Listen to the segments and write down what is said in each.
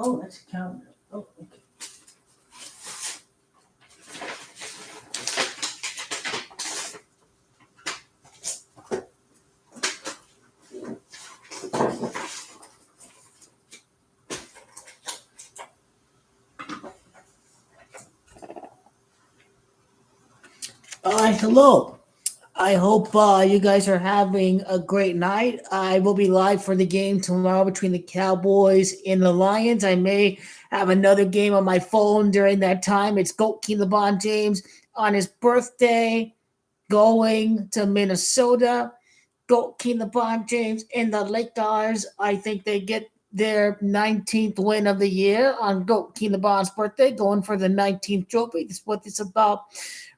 Oh, that's a calendar. Oh, okay. Hello. I hope you guys are having a great night. I will be live for the game tomorrow between the Cowboys and the Lions. I may have another game on my phone during that time. It's Goat King LeBron James on his birthday going to Minnesota. Goat King LeBron James and the Lakers. I think they get their 19th win of the year on Goat King LeBron's birthday, going for the 19th trophy. That's what it's about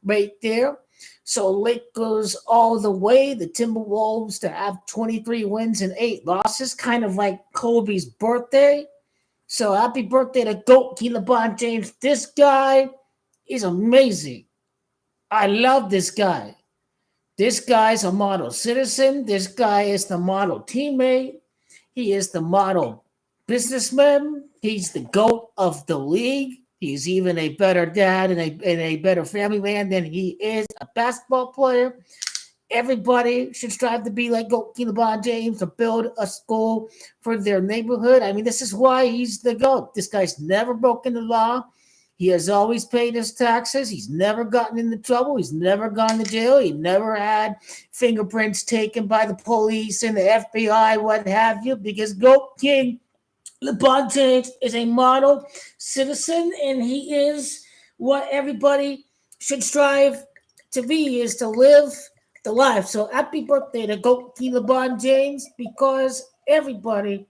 right there. So Lakers all the way. The Timberwolves to have 23 wins and 8 losses, kind of like Kobe's birthday. So happy birthday to Goat King LeBron James. This guy is amazing. I love this guy. This guy's a model citizen. This guy is the model teammate. He is the model businessman. He's the GOAT of the league. He's even a better dad and a better family man than he is a basketball player. Everybody should strive to be like GOAT King LeBron James, to build a school for their neighborhood. I mean, this is why he's the GOAT. This guy's never broken the law. He has always paid his taxes. He's never gotten into trouble. He's never gone to jail. He never had fingerprints taken by the police and the FBI, what have you, because GOAT King LeBron James is a model citizen, and he is what everybody should strive to be, is to live the life. So happy birthday to GOAT King LeBron James, because everybody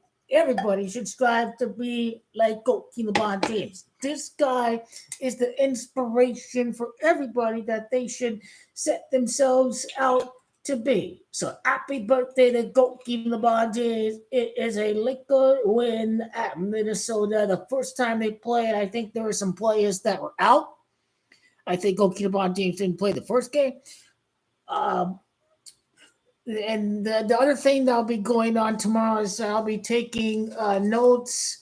should strive to be like GOAT King LeBron James. This guy is the inspiration for everybody that they should set themselves out to be. So happy birthday to GOAT King LeBron James. It is a liquor win at Minnesota. The first time they played, I think there were some players that were out. I think GOAT King LeBron James didn't play the first game. And the other thing that'll be going on tomorrow is I'll be taking notes.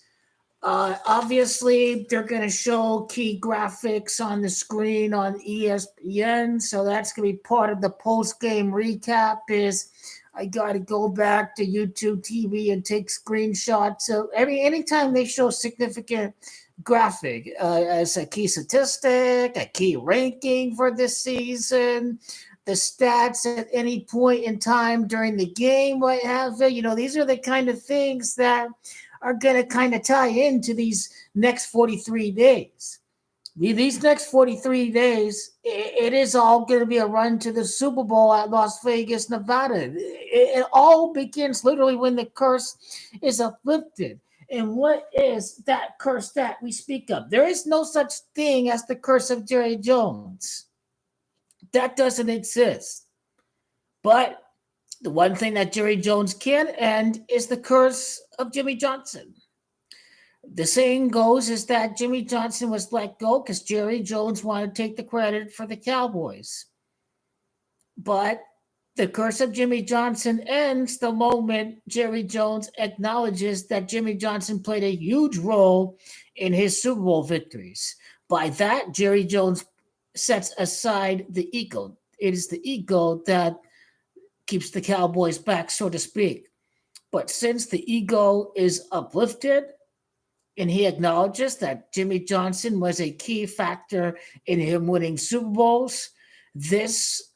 Obviously, they're going to show key graphics on the screen on ESPN, so that's going to be part of the post-game recap. Is I got to go back to YouTube TV and take screenshots. So anytime they show significant graphic as a key statistic, a key ranking for this season, the stats at any point in time during the game, what have you, these are the kind of things that are going to kind of tie into these next 43 days. These next 43 days, it is all going to be a run to the Super Bowl at Las Vegas, Nevada. It all begins literally when the curse is uplifted. And what is that curse that we speak of? There is no such thing as the curse of Jerry Jones. That doesn't exist. But the one thing that Jerry Jones can end is the curse of Jimmy Johnson. The saying goes is that Jimmy Johnson was let go because Jerry Jones wanted to take the credit for the Cowboys. But the curse of Jimmy Johnson ends the moment Jerry Jones acknowledges that Jimmy Johnson played a huge role in his Super Bowl victories. By that, Jerry Jones sets aside the ego. It is the ego that keeps the Cowboys back, so to speak. But since the ego is uplifted and he acknowledges that Jimmy Johnson was a key factor in him winning Super Bowls, this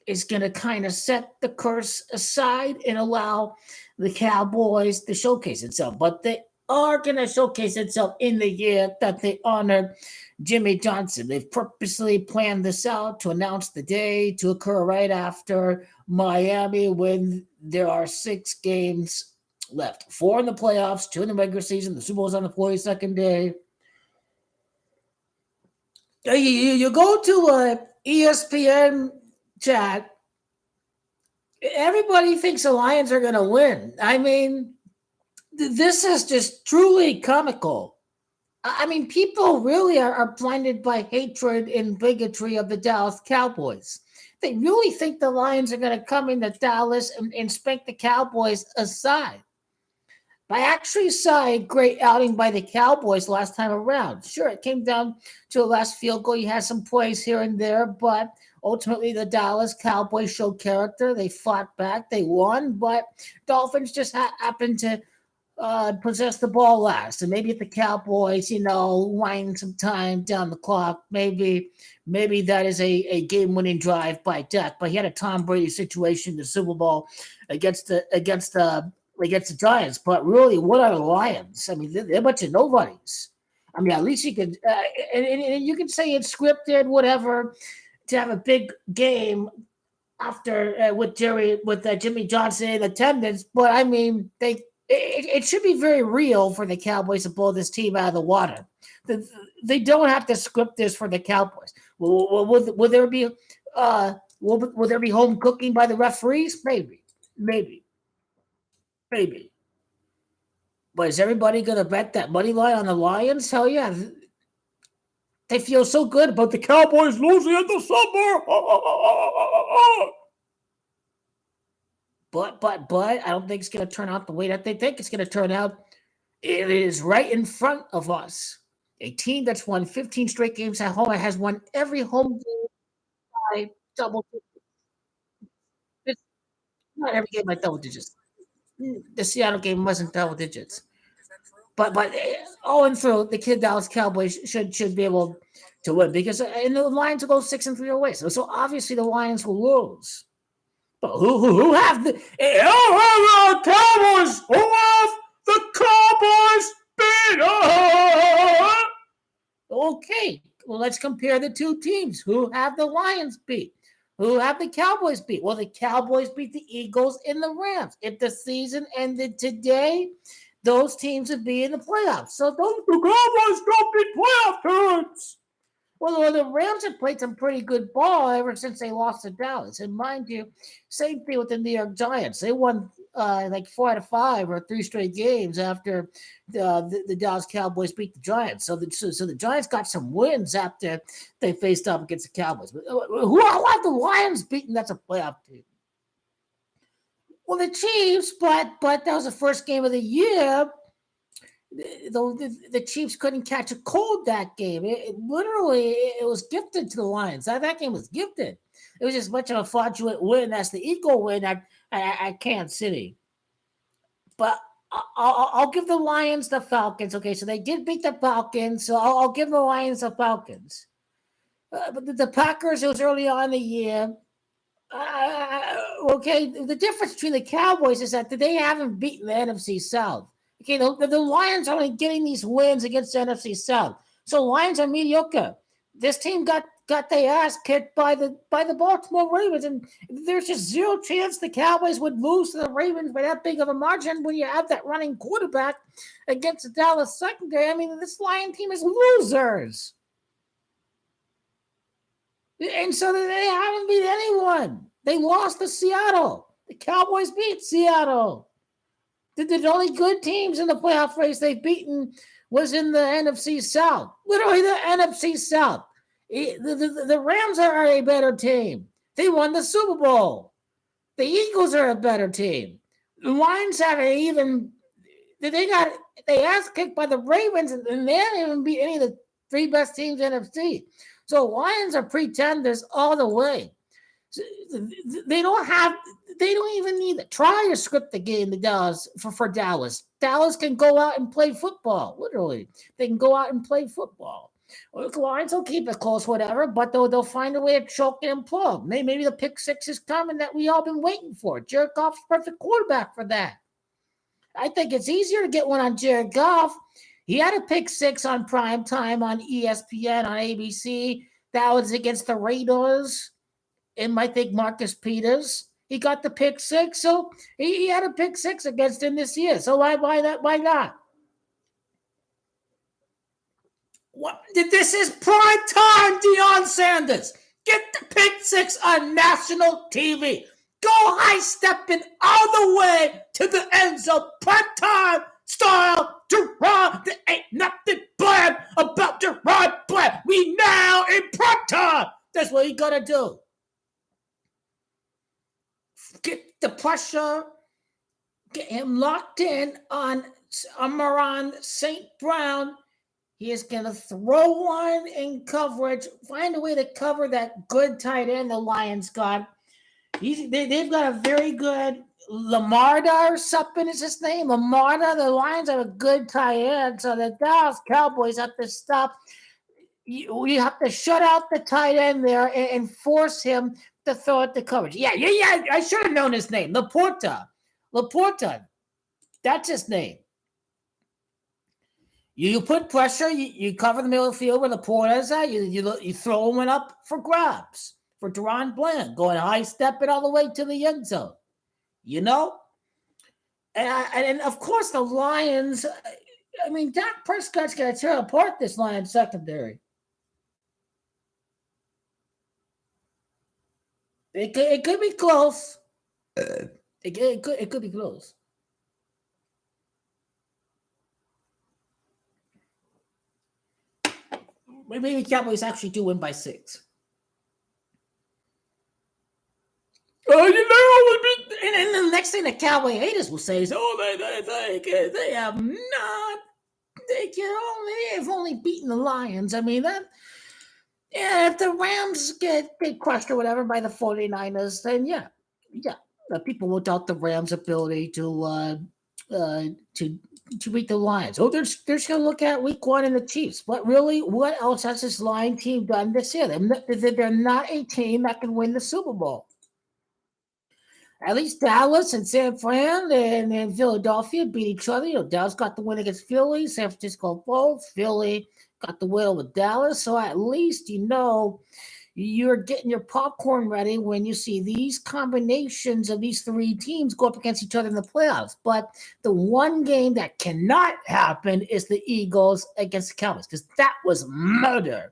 is going to kind of set the curse aside and allow the Cowboys to showcase itself. But they are going to showcase itself in the year that they honored Jimmy Johnson. They've purposely planned this out to announce the day to occur right after Miami, when there are 6 games left. 4 in the playoffs, 2 in the regular season. The Super Bowl's on the 42nd day. You go to a ESPN chat, everybody thinks the Lions are going to win. I mean, this is just truly comical. I mean, people really are blinded by hatred and bigotry of the Dallas Cowboys. They really think the Lions are going to come into Dallas and spank the Cowboys aside. I actually saw a great outing by the Cowboys last time around. Sure, it came down to a last field goal. You had some plays here and there, but ultimately the Dallas Cowboys showed character. They fought back, they won, but Dolphins just happened to possess the ball last. And maybe if the Cowboys, wind some time down the clock, maybe that is a game-winning drive by Dak. But he had a Tom Brady situation in the Super Bowl against the Giants. But really, what are the Lions? I mean, they're a bunch of nobodies. I mean, at least you could, and you can say it's scripted, whatever, to have a big game after with Jimmy Johnson in attendance. But I mean, it should be very real for the Cowboys to blow this team out of the water. They don't have to script this for the Cowboys. Will there be will there be home cooking by the referees? Maybe. But is everybody going to bet that money line on the Lions? Hell yeah. They feel so good about the Cowboys losing in the summer. But I don't think it's going to turn out the way that they think it's going to turn out. It is right in front of us. A team that's won 15 straight games at home and has won every home game by double digits. Not every game by double digits. The Seattle game wasn't double digits. But and through the Dallas Cowboys should be able to win because and the Lions will go 6-3 away. So obviously the Lions will lose. But who have the Cowboys? Who have the Cowboys beat? Okay, well let's compare the two teams. Who have the Lions beat? Who have the Cowboys beat? Well, the Cowboys beat the Eagles and the Rams. If the season ended today, those teams would be in the playoffs. So the Cowboys don't beat playoff teams. Well, the Rams have played some pretty good ball ever since they lost to Dallas. And mind you, same thing with the New York Giants. They won like 4 out of 5 or 3 straight games after the Dallas Cowboys beat the Giants. So the Giants got some wins after they faced up against the Cowboys. But who have the Lions beaten? That's a playoff team. Well, the Chiefs, but that was the first game of the year. The Chiefs couldn't catch a cold that game. It was gifted to the Lions. That game was gifted. It was just much of a fraudulent win. That's the equal win at Kansas City. But I'll give the Lions the Falcons. Okay, so they did beat the Falcons. So I'll give the Lions the Falcons. But the Packers, it was early on in the year. Okay, the difference between the Cowboys is that they haven't beaten the NFC South. Okay, the Lions are only getting these wins against the NFC South. So Lions are mediocre. This team got their ass kicked by the Baltimore Ravens, and there's just zero chance the Cowboys would lose to the Ravens by that big of a margin when you have that running quarterback against the Dallas secondary. I mean, this Lion team is losers. And so they haven't beat anyone. They lost to Seattle. The Cowboys beat Seattle. The only good teams in the playoff race they've beaten was in the NFC South. Literally the NFC South. The Rams are a better team. They won the Super Bowl. The Eagles are a better team. The Lions haven't even – they ass kicked by the Ravens, and they haven't even beat any of the 3 best teams in NFC. So Lions are pretenders all the way. They don't even need to try to script the game for Dallas. Dallas can go out and play football, literally. They can go out and play football. Well, the Lions will keep it close, whatever, but they'll find a way to choke and implode. Maybe the pick 6 is coming that we all been waiting for. Jared Goff's perfect quarterback for that. I think it's easier to get one on Jared Goff. He had a pick 6 on prime time on ESPN, on ABC. That was against the Raiders. And I think Marcus Peters. He got the pick 6, so he had a pick 6 against him this year. So why that? Why not? What? This is prime time, Deion Sanders. Get the pick 6 on national TV. Go high stepping all the way to the end zone. Prime time style. Gerard, there ain't nothing bland about Gerard Bland. We now in prime time. That's what you gotta do. Get the pressure, get him locked in on Amaron St. Brown. He is going to throw one in coverage, find a way to cover that good tight end the Lions got. They've got a very good Lamarda or something is his name. Lamarda, the Lions have a good tight end, so the Dallas Cowboys have to stop. You have to shut out the tight end there and force him to throw it to coverage. Yeah. I should have known his name. Laporta. That's his name. You put pressure, you cover the middle of the field where Laporta is at, you throw one up for grabs for Deron Bland, going high step it all the way to the end zone. You know? And of course, the Lions, I mean, Dak Prescott's going to tear apart this Lions secondary. It could be close. It could be close. Maybe the Cowboys actually do win by 6. And the next thing the Cowboy haters will say is, they have not. They've only beaten the Lions. I mean, if the Rams get crushed or whatever by the 49ers, then yeah, people will doubt the Rams' ability to beat the Lions. Oh, they're just going to look at Week 1 and the Chiefs. But really, what else has this Lion team done this year? They're not a team that can win the Super Bowl. At least Dallas and San Fran and Philadelphia beat each other. Dallas got the win against Philly. San Francisco both. Philly got the win over Dallas. So at least you're getting your popcorn ready when you see these combinations of these 3 teams go up against each other in the playoffs. But the one game that cannot happen is the Eagles against the Cowboys, because that was murder.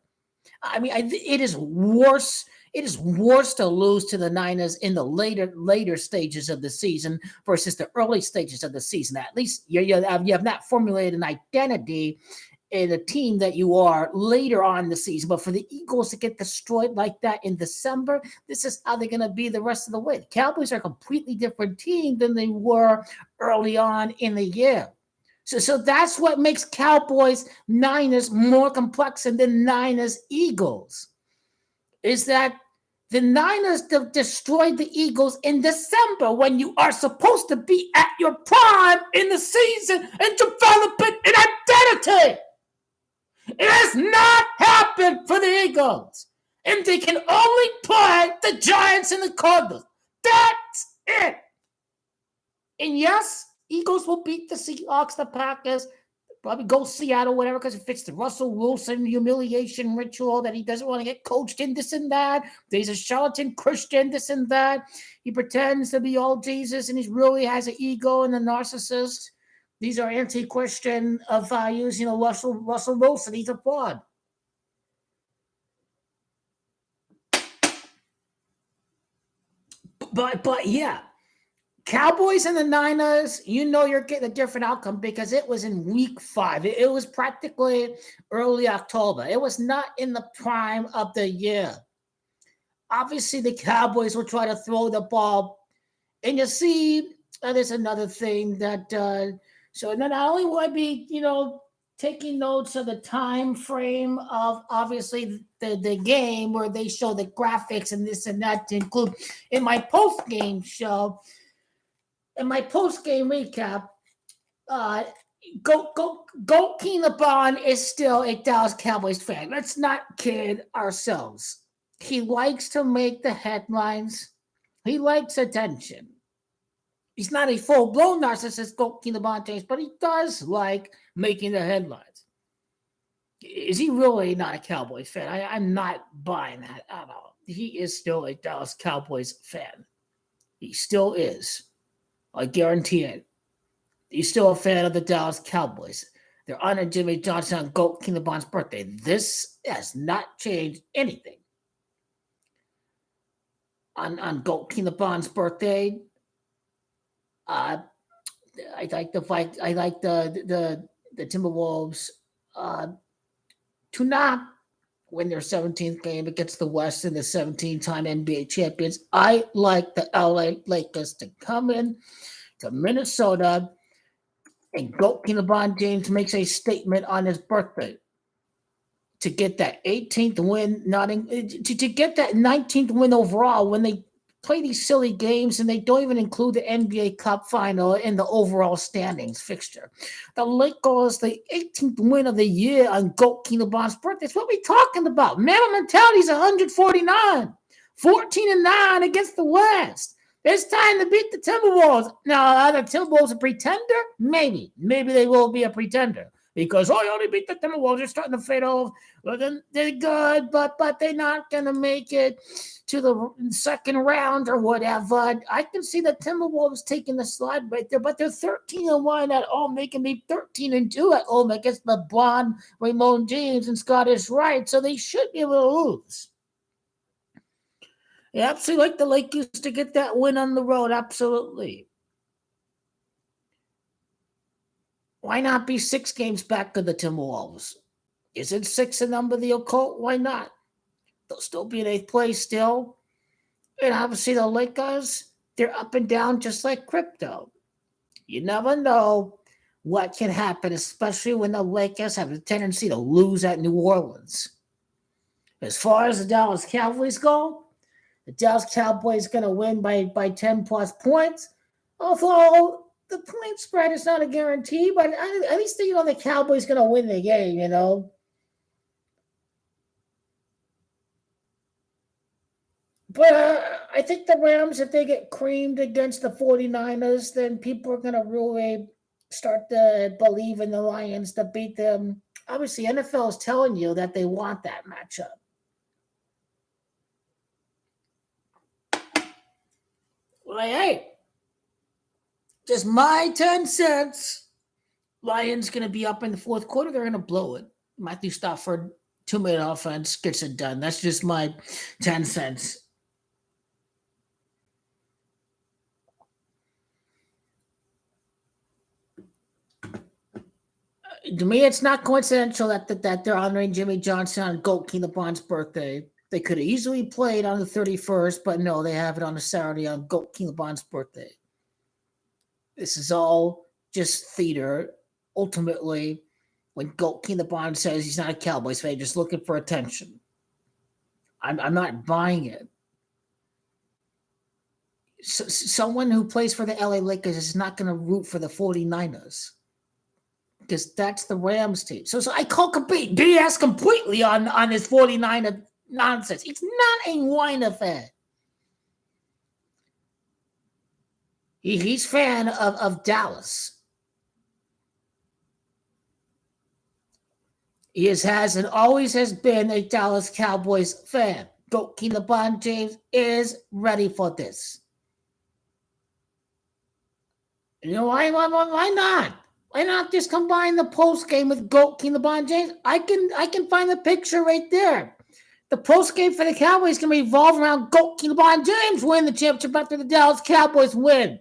I mean, it is worse. It is worse to lose to the Niners in the later stages of the season versus the early stages of the season. At least you have not formulated an identity in a team that you are later on in the season. But for the Eagles to get destroyed like that in December, this is how they're going to be the rest of the way. The Cowboys are a completely different team than they were early on in the year. So that's what makes Cowboys-Niners more complex than the Niners-Eagles, is that the Niners destroyed the Eagles in December when you are supposed to be at your prime in the season and developing an identity. It has not happened for the Eagles. And they can only play the Giants and the Cardinals. That's it. And yes, Eagles will beat the Seahawks, the Packers, probably go Seattle, whatever, because it fits the Russell Wilson humiliation ritual that he doesn't want to get coached in this and that. He's a charlatan Christian, this and that. He pretends to be all Jesus, and he really has an ego and a narcissist. These are anti-Christian values. Russell Wilson, he's a fraud. But yeah. Cowboys and the Niners, you're getting a different outcome because it was in Week 5. It was practically early October. It was not in the prime of the year. Obviously, the Cowboys will try to throw the ball. And you see, there's another thing that, so not only will I be, taking notes of the time frame of obviously the game where they show the graphics and this and that to include in my post-game show. In my post-game recap, Goat Keenabon is still a Dallas Cowboys fan. Let's not kid ourselves. He likes to make the headlines. He likes attention. He's not a full-blown narcissist, Goat Keenabon, but he does like making the headlines. Is he really not a Cowboys fan? I'm not buying that at all. He is still a Dallas Cowboys fan. He still is. I guarantee it. He's still a fan of the Dallas Cowboys. They're honoring Jimmy Johnson on Goat Keenabon's birthday. This has not changed anything. On Goat Keenabon's birthday, I like the Timberwolves to not win their 17th game against the West and the 17-time NBA champions. I like the LA Lakers to come in to Minnesota And LeBron James makes a statement on his birthday to get that 18th win, to get that 19th win overall when they play these silly games and they don't even include the NBA Cup final in the overall standings fixture. The Lakers, the 18th win of the year on LeBron's birthday. That's what we're talking about. Mental mentality is 149, 14-9 against the West. It's time to beat the Timberwolves. Now, are the Timberwolves a pretender? Maybe. Maybe they will be a pretender. Because, you only beat the Timberwolves. They're starting to fade off. Well, then they're good, but they're not going to make it to the second round or whatever. I can see the Timberwolves taking the slide right there, but they're 13-1 at home. They can be 13-2 at home against LeBron, Raymond James, and Scottish Wright, so they should be able to lose. Yeah, absolutely like the Lakers to get that win on the road, absolutely. Why not be 6 games back to the Timberwolves? Isn't 6 a number the occult? Why not? They'll still be in 8th place still. And obviously the Lakers, they're up and down just like crypto. You never know what can happen, especially when the Lakers have a tendency to lose at New Orleans. As far as the Dallas Cowboys go, the Dallas Cowboys going to win by 10 plus points. Although the point spread is not a guarantee, but at least the Cowboys going to win the game, But I think the Rams, if they get creamed against the 49ers, then people are going to really start to believe in the Lions to beat them. Obviously, NFL is telling you that they want that matchup. Well, hey, just my 10 cents. Lions going to be up in the 4th quarter. They're going to blow it. Matthew Stafford, 2-minute offense, gets it done. That's just my 10 cents. To me, it's not coincidental that they're honoring Jimmy Johnson on Goat LeBron's birthday. They could have easily played on the 31st, but no, they have it on a Saturday on Goat LeBron's birthday. This is all just theater. Ultimately, when Goat LeBron says he's not a Cowboys fan, just looking for attention. I'm not buying it. Someone who plays for the LA Lakers is not going to root for the 49ers. Because that's the Rams team. So I call BS completely on his 49er nonsense. He's not a Weiner fan. He's fan of Dallas. He has and always has been a Dallas Cowboys fan. But LeBron James is ready for this. Why not? Why not just combine the post game with Goat LeBron James? I can find the picture right there. The post game for the Cowboys can revolve around Goat LeBron James win the championship after the Dallas Cowboys win.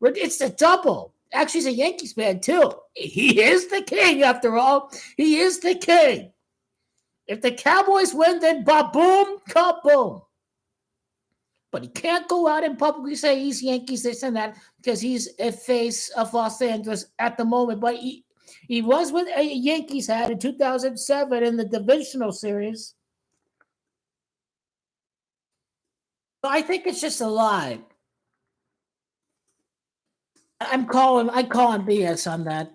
It's a double. Actually, he's a Yankees fan too. He is the king after all. He is the king. If the Cowboys win, then ba-boom, kaboom. But he can't go out and publicly say he's Yankees, this and that, because he's a face of Los Angeles at the moment. But he was with a Yankees hat in 2007 in the divisional series. I think it's just a lie. I call him BS on that.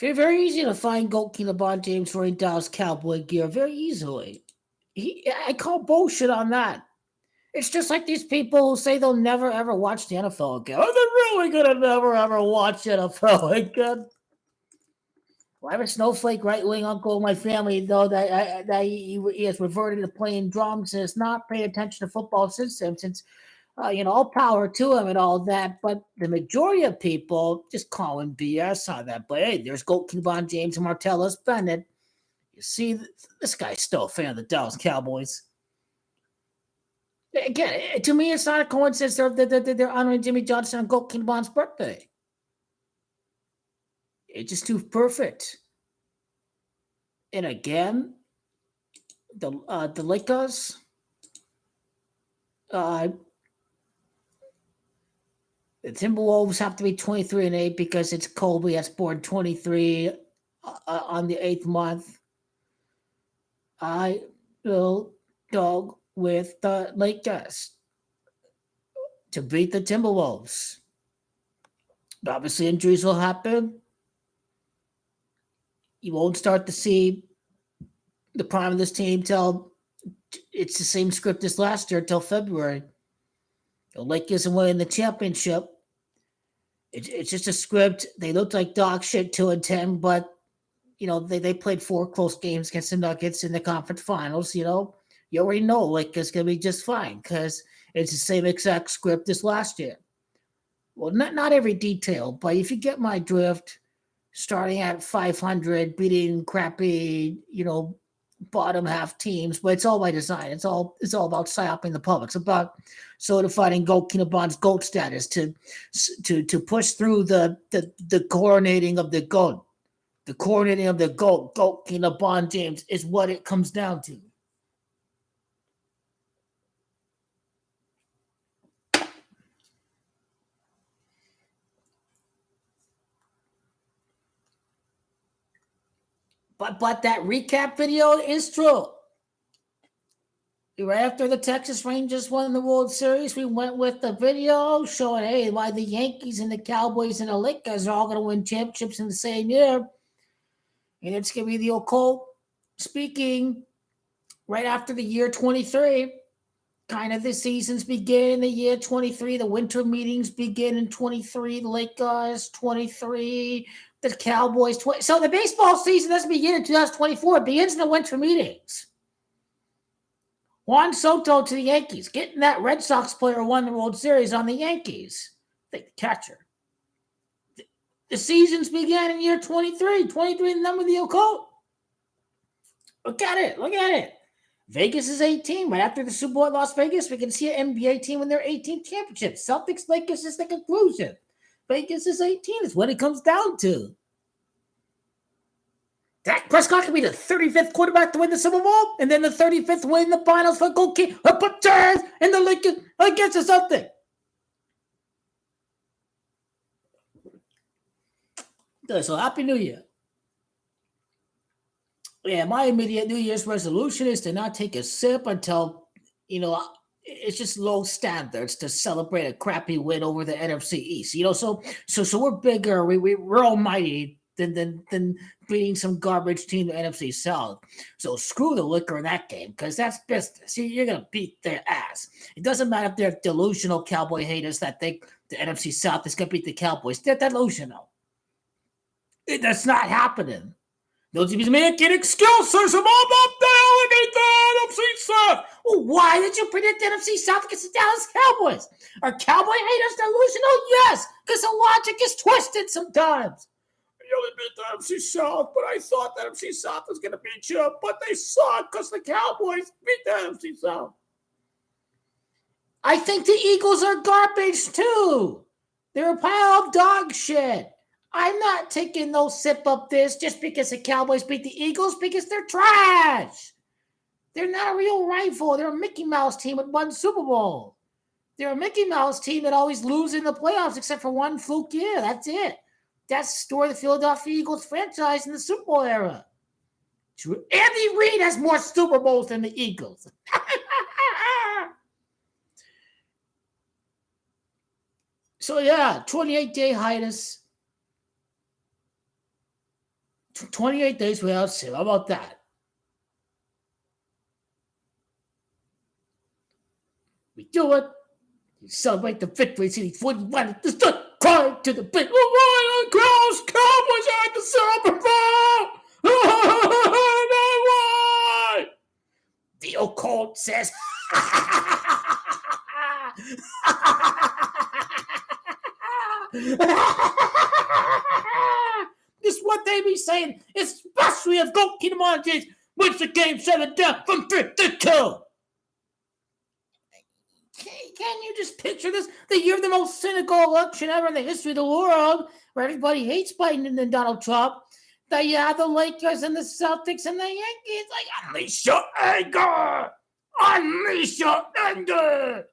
Very easy to find Goat LeBron James wearing Dallas Cowboy gear very easily. I call bullshit on that. It's just like these people who say they'll never ever watch the NFL again. Are they really gonna never ever watch NFL again? Well, I have a snowflake right-wing uncle in my family, though, that he has reverted to playing drums and has not paid attention to football since then. All power to him and all that. But the majority of people just call him BS on that. But hey, there's Goat LeBron James and Martellus Bennett. You see, this guy's still a fan of the Dallas Cowboys. Again, to me, it's not a coincidence that they're honoring Jimmy Johnson on Goat LeBron's birthday. It's just too perfect. And again, the Lakers, The Timberwolves have to be 23-8 because it's Kobe that's born 23 on the 8th month. I will go with the Lakers to beat the Timberwolves. Obviously, injuries will happen. You won't start to see the prime of this team till it's the same script as last year till February. The Lakers are winning the championship. It's just a script. They looked like dog shit 2-10, but they played 4 close games against the Nuggets in the conference finals. You already know Lakers gonna be just fine because it's the same exact script as last year. Well, not every detail, but if you get my drift, starting at 500, beating crappy, bottom half teams, but it's all by design. It's all about psyoping the public. It's about solidifying Goat Kinaban's GOAT status to push through the coronating of the GOAT. The coronating of the GOAT Kinaban James is what it comes down to. But that recap video is true. Right after the Texas Rangers won the World Series, we went with the video showing, hey, why the Yankees and the Cowboys and the Lakers are all going to win championships in the same year. And it's going to be the occult speaking right after the year 23. Kind of the seasons begin in the year 23. The winter meetings begin in 23. The Lakers, 23. The Cowboys, 20. So the baseball season doesn't begin in 2024. It begins in the winter meetings. Juan Soto to the Yankees, getting that Red Sox player won the World Series on the Yankees. The catcher. The seasons began in year 23. 23, the number of the occult. Look at it. Vegas is 18. Right after the Super Bowl at Las Vegas, we can see an NBA team win their 18th championship. Celtics, Lakers is the conclusion. Vegas is 18 is what it comes down to. Dak Prescott can be the 35th quarterback to win the Super Bowl, and then the 35th win the finals for goalkeeper. Put Jazz and the Lakers against or something. So Happy New Year. Yeah, my immediate New Year's resolution is to not take a sip until, it's just low standards to celebrate a crappy win over the NFC East. So we're bigger. We're almighty than beating some garbage team in the NFC South. So screw the liquor in that game because that's business. You're going to beat their ass. It doesn't matter if they're delusional Cowboy haters that think the NFC South is going to beat the Cowboys. They're delusional. That's not happening. Those of you making excuses about the NFC South. Well, why did you predict the NFC South against the Dallas Cowboys? Are Cowboy haters delusional? Yes, because the logic is twisted sometimes. You only beat the NFC South, but I thought the NFC South was going to beat you, but they suck because the Cowboys beat the NFC South. I think the Eagles are garbage too. They're a pile of dog shit. I'm not taking no sip of this just because the Cowboys beat the Eagles because they're trash. They're not a real rival. They're a Mickey Mouse team with one Super Bowl. They're a Mickey Mouse team that always loses in the playoffs except for one fluke year. That's it. That's the story of the Philadelphia Eagles franchise in the Super Bowl era. Andy Reid has more Super Bowls than the Eagles. So, 28-day hiatus. 28 days without sin. How about that? We do it. You celebrate the victory. See, 41. Just cry to the big. Oh, Cross Cowboys at the Super Bowl. Oh, the occult says. This is what they be saying, especially if Goat Kinaman James wins the game 7 down from 3-2. Can you just picture this? The year of the most cynical election ever in the history of the world, where everybody hates Biden and Donald Trump. The Lakers and the Celtics and the Yankees. Like, unleash your anger! Unleash your anger!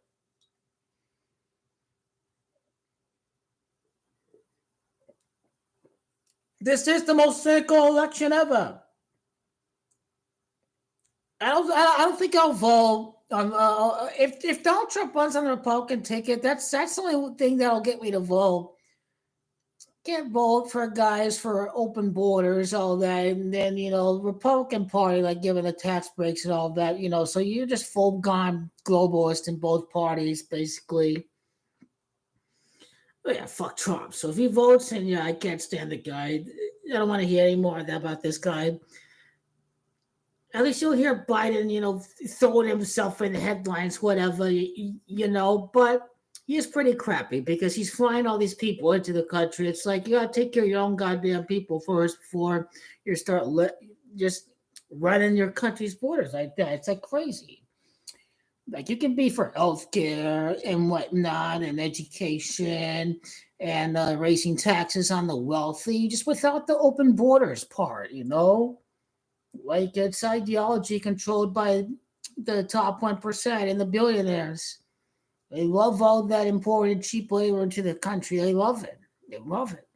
This is the most cynical election ever. I don't think I'll vote. If Donald Trump runs on the Republican ticket, that's the only thing that'll get me to vote. Can't vote for guys for open borders, all that, and then Republican Party like giving the tax breaks and all that. So you're just full gone globalist in both parties, basically. But yeah, fuck Trump. So if he votes, and I can't stand the guy. I don't want to hear any more about this guy. At least you'll hear Biden, throwing himself in the headlines, whatever, but he is pretty crappy because he's flying all these people into the country. It's like, you got to take care of your own goddamn people first before you start just running your country's borders like that. It's like crazy. Like, you can be for healthcare and whatnot and education and raising taxes on the wealthy, just without the open borders part, Like, it's ideology controlled by the top 1% and the billionaires. They love all that imported cheap labor into the country. They love it. They love it.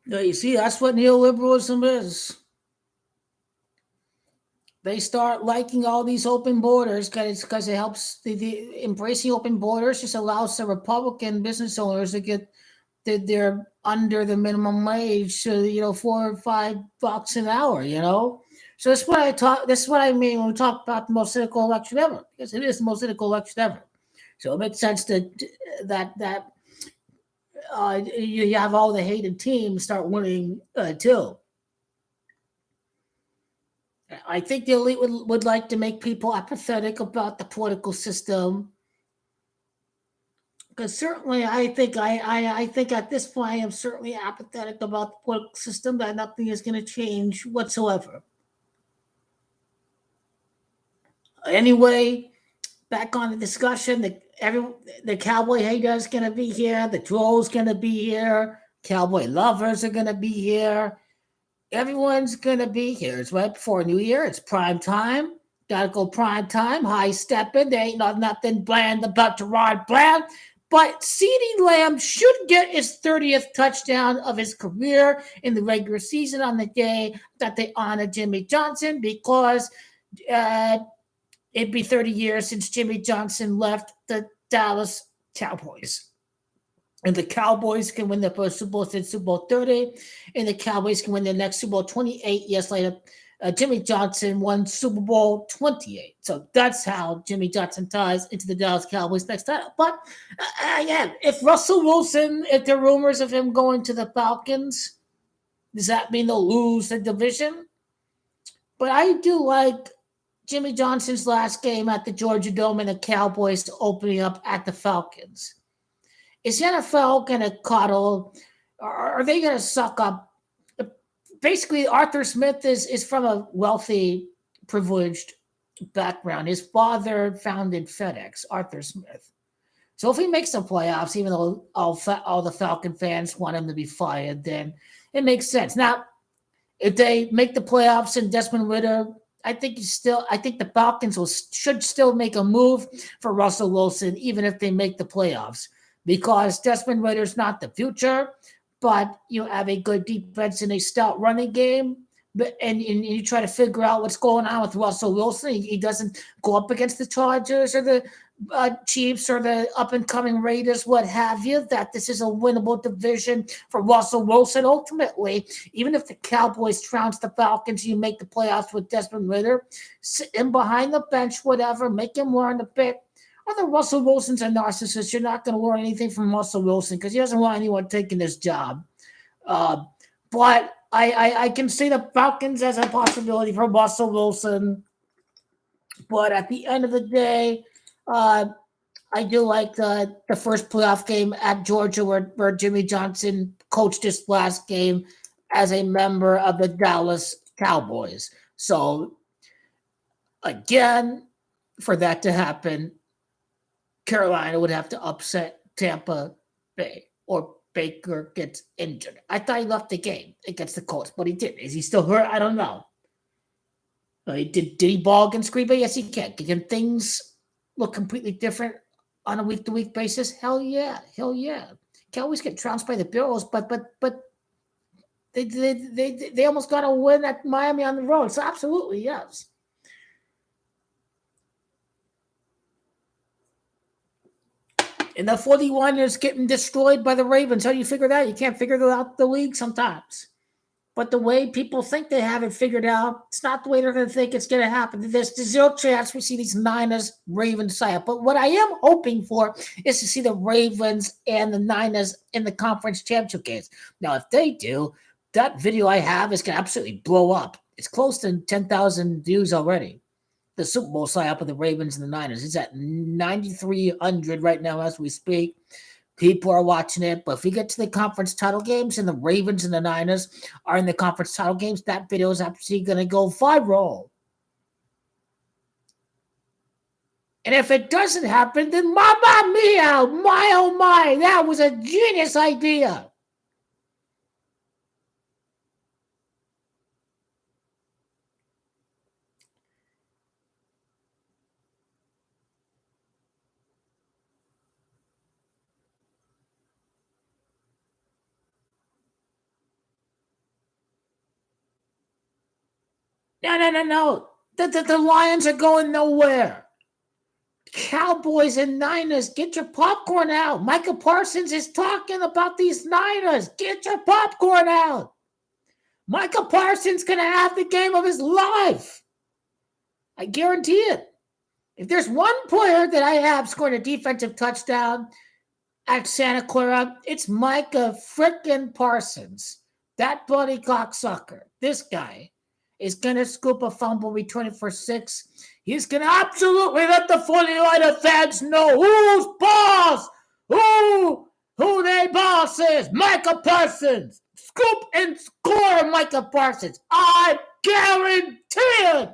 Now, you see, that's what neoliberalism is. They start liking all these open borders because it helps. The embracing open borders just allows the Republican business owners to get they're under the minimum wage, so $4 or $5 an hour, So that's what I talk. That's what I mean when we talk about the most cynical election ever, because it is the most cynical election ever. So it makes sense that you have all the hated teams start winning too. I think the elite would like to make people apathetic about the political system. Because certainly, I think at this point, I am certainly apathetic about the political system. That nothing is going to change whatsoever. Anyway, back on the discussion. The cowboy hater is going to be here. The troll's going to be here. Cowboy lovers are going to be here. Everyone's going to be here. It's right before New Year. It's prime time. Gotta go prime time. High stepping. There ain't nothing bland about Gerard Bland. But CeeDee Lamb should get his 30th touchdown of his career in the regular season on the day that they honor Jimmy Johnson, because it'd be 30 years since Jimmy Johnson left the Dallas Cowboys. And the Cowboys can win their first Super Bowl since Super Bowl 30, and the Cowboys can win their next Super Bowl 28 years later. Jimmy Johnson won Super Bowl 28. So that's how Jimmy Johnson ties into the Dallas Cowboys next title. But again, if Russell Wilson, if there are rumors of him going to the Falcons, does that mean they'll lose the division? But I do like Jimmy Johnson's last game at the Georgia Dome and the Cowboys opening up at the Falcons. Is the NFL going to coddle? Are they going to suck up? Basically, Arthur Smith is from a wealthy, privileged background. His father founded FedEx, Arthur Smith. So if he makes the playoffs, even though all the Falcon fans want him to be fired, then it makes sense. Now, if they make the playoffs and Desmond Ridder, I think the Falcons should still make a move for Russell Wilson, even if they make the playoffs, because Desmond Ridder's not the future. But you have a good defense and a stout running game, and you try to figure out what's going on with Russell Wilson. He doesn't go up against the Chargers or the Chiefs or the up-and-coming Raiders, what have you, that this is a winnable division for Russell Wilson. Ultimately, even if the Cowboys trounce the Falcons, you make the playoffs with Desmond Ridder, sit him behind the bench, whatever, make him learn a bit. Although Russell Wilson's a narcissist, you're not going to learn anything from Russell Wilson because he doesn't want anyone taking his job. But I can see the Falcons as a possibility for Russell Wilson. But at the end of the day, I do like the first playoff game at Georgia where Jimmy Johnson coached his last game as a member of the Dallas Cowboys. So, again, for that to happen, Carolina would have to upset Tampa Bay or Baker gets injured. I thought he left the game against the Colts, but he didn't. Is he still hurt? I don't know. Did he ball against Green Bay? Yes, he can. Can things look completely different on a week-to-week basis? Hell yeah. Hell yeah. Cowboys get trounced by the Bills, but they almost got a win at Miami on the road. So absolutely, yes. And the 41ers getting destroyed by the Ravens. How do you figure that? You can't figure out the league sometimes. But the way people think they have it figured out, it's not the way they're going to think it's going to happen. There's zero chance we see these Niners Ravens tie up. But what I am hoping for is to see the Ravens and the Niners in the conference championship games. Now, if they do, that video I have is going to absolutely blow up. It's close to 10,000 views already. The Super Bowl tie-up of the Ravens and the Niners. It's at 9,300 right now as we speak. People are watching it, but if we get to the conference title games and the Ravens and the Niners are in the conference title games, that video is actually going to go viral. And if it doesn't happen, then mamma mia, my oh my, that was a genius idea. No. The Lions are going nowhere. Cowboys and Niners, get your popcorn out. Micah Parsons is talking about these Niners. Get your popcorn out. Micah Parsons going to have the game of his life. I guarantee it. If there's one player that I have scoring a defensive touchdown at Santa Clara, it's Micah frickin' Parsons. That bloody cocksucker. This guy is going to scoop a fumble, return it for 6. He's going to absolutely let the 49er fans know who's boss, who their boss is. Micah Parsons. Scoop and score, Micah Parsons. I guarantee it.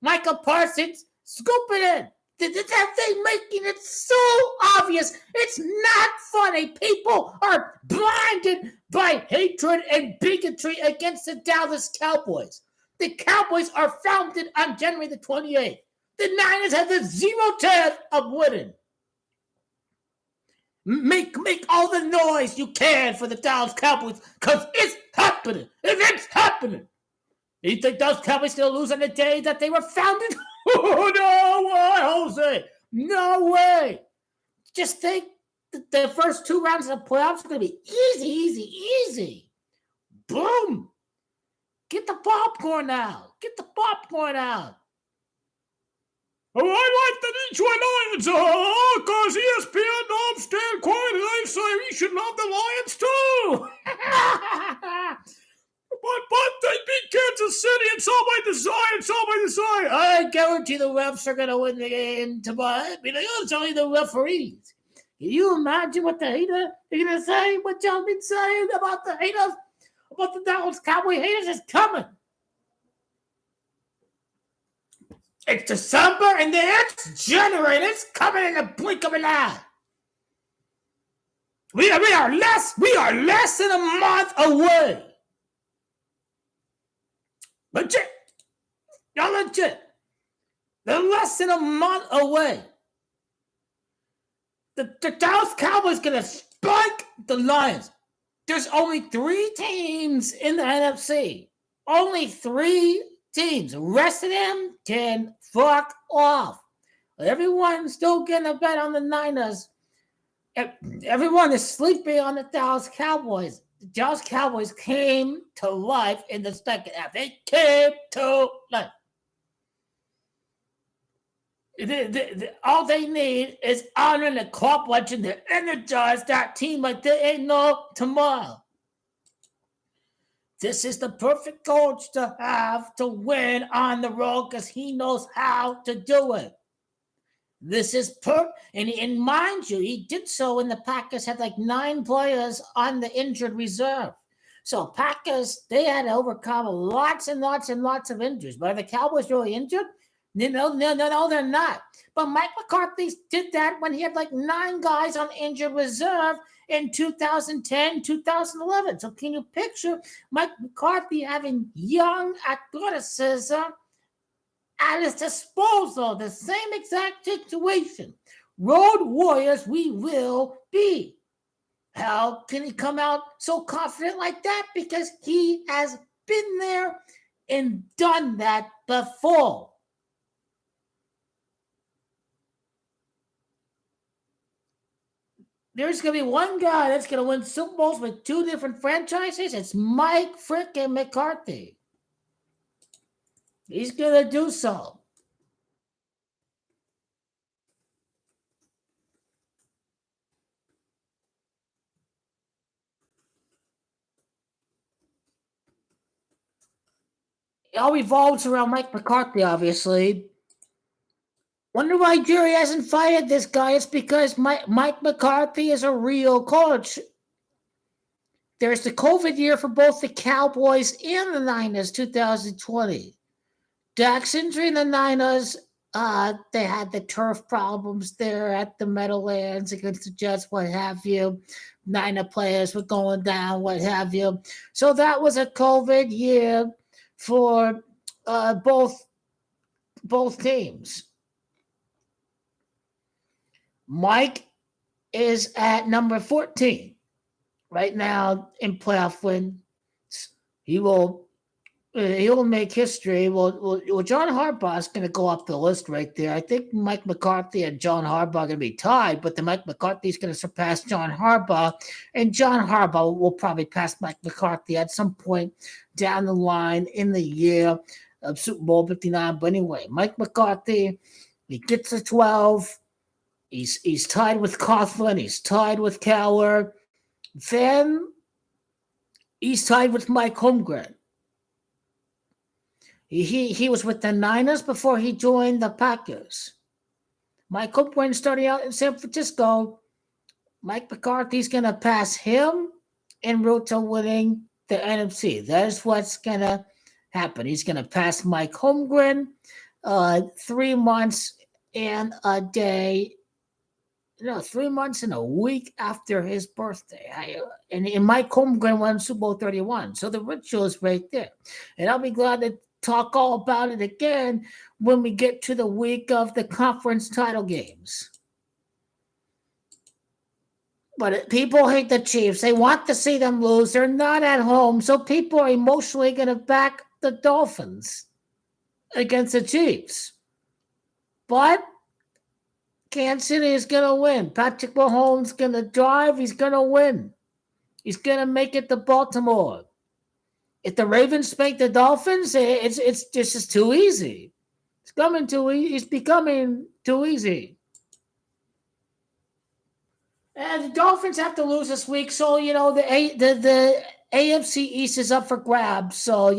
Micah Parsons, scoop it in. That thing making it so obvious. It's not funny. People are blinded by hatred and bigotry against the Dallas Cowboys. The Cowboys are founded on January the 28th. The Niners have the 0 chance of winning. Make all the noise you can for the Dallas Cowboys because it's happening. It's happening. You think those Cowboys going to lose on the day that they were founded? Oh, no way, Jose. No way. Just think the first 2 rounds of the playoffs are going to be easy. Boom. Get the popcorn out. Oh, I like the Detroit Lions, because ESPN don't stand quiet and they say we should love the Lions too. But they beat Kansas City. It's all by design. I guarantee the refs are going to win the game tomorrow. It's only the referees. Can you imagine what the haters are going to say? What y'all been saying about the haters? About the Dallas Cowboy haters is coming. It's December and the next January. It's coming in the blink of an eye. We are less than a month away. Legit. Y'all legit. They're less than a month away. The Dallas Cowboys going to spike the Lions. There's only 3 teams in the NFC. Only 3 teams. The rest of them can fuck off. Everyone's still getting a bet on the Niners. Everyone is sleeping on the Dallas Cowboys. The Dallas Cowboys came to life in the second half. They came to life. All they need is honor and the club legend to energize that team like there ain't no tomorrow. This is the perfect coach to have to win on the road because he knows how to do it. This is and mind you, he did so when the Packers had like 9 players on the injured reserve. So Packers, they had to overcome lots and lots of injuries. But are the Cowboys really injured? No, they're not. But Mike McCarthy did that when he had like 9 guys on injured reserve in 2010, 2011. So can you picture Mike McCarthy having young athleticism at his disposal? The same exact situation. Road warriors we will be. How can he come out so confident like that? Because he has been there and done that before. There's going to be one guy that's going to win Super Bowls with two different franchises. It's Mike frickin' McCarthy. He's going to do so. It all revolves around Mike McCarthy, obviously. Wonder why Jerry hasn't fired this guy. It's because Mike McCarthy is a real coach. There's the COVID year for both the Cowboys and the Niners, 2020. Dak's injury in the Niners, they had the turf problems there at the Meadowlands against the Jets, what have you. Niner players were going down, what have you. So that was a COVID year for both teams. Mike is at number 14 right now in playoff wins. He'll make history. Well, John Harbaugh is going to go up the list right there. I think Mike McCarthy and John Harbaugh are going to be tied, but the Mike McCarthy is going to surpass John Harbaugh, and John Harbaugh will probably pass Mike McCarthy at some point down the line in the year of Super Bowl 59. But anyway, Mike McCarthy, he gets to 12. He's tied with Coughlin. He's tied with Cowher. Then he's tied with Mike Holmgren. He was with the Niners before he joined the Packers. Mike Holmgren starting out in San Francisco. Mike McCarthy's going to pass him en route to winning the NFC. That is what's going to happen. He's going to pass Mike Holmgren 3 months and a day. No, 3 months and a week after his birthday. And Mike Holmgren won Super Bowl 31. So the ritual is right there. And I'll be glad to talk all about it again when we get to the week of the conference title games. But people hate the Chiefs. They want to see them lose. They're not at home. So people are emotionally going to back the Dolphins against the Chiefs. But Kansas City is going to win. Patrick Mahomes is going to drive. He's going to win. He's going to make it to Baltimore. If the Ravens spank the Dolphins, it's just too easy. It's becoming too easy. And the Dolphins have to lose this week, so the AFC East is up for grabs. So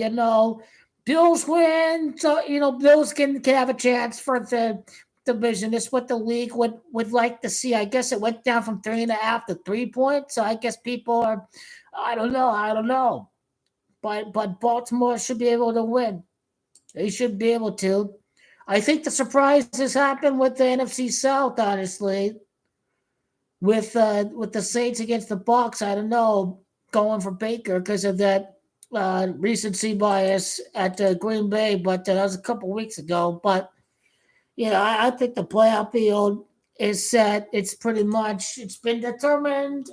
Bills win, so Bills can have a chance for the division. It's what the league would like to see. I guess it went down from 3.5 to 3 points. So I guess people are, I don't know. But Baltimore should be able to win. They should be able to. I think the surprises happen with the NFC South, honestly. With the Saints against the Bucs, I don't know, going for Baker because of that recency bias at Green Bay, but that was a couple weeks ago. But I think the playoff field is set. It's been determined.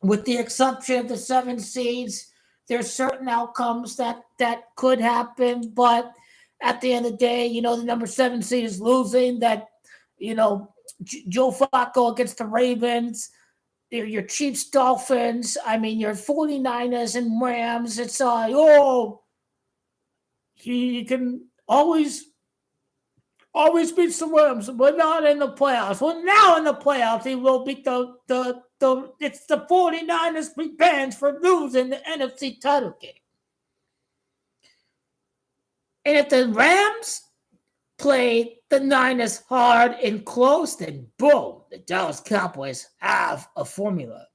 With the exception of the 7 seeds, there's certain outcomes that could happen, but at the end of the day, the number 7 seed is losing. That Joe Flacco against the Ravens, your Chiefs, Dolphins. I mean, your 49ers and Rams. It's you can always beat the Rams, but not in the playoffs. Well, now in the playoffs, he will beat it's the 49ers revenge for losing the NFC title game. And if the Rams play the Niners hard and close, then boom, the Dallas Cowboys have a formula.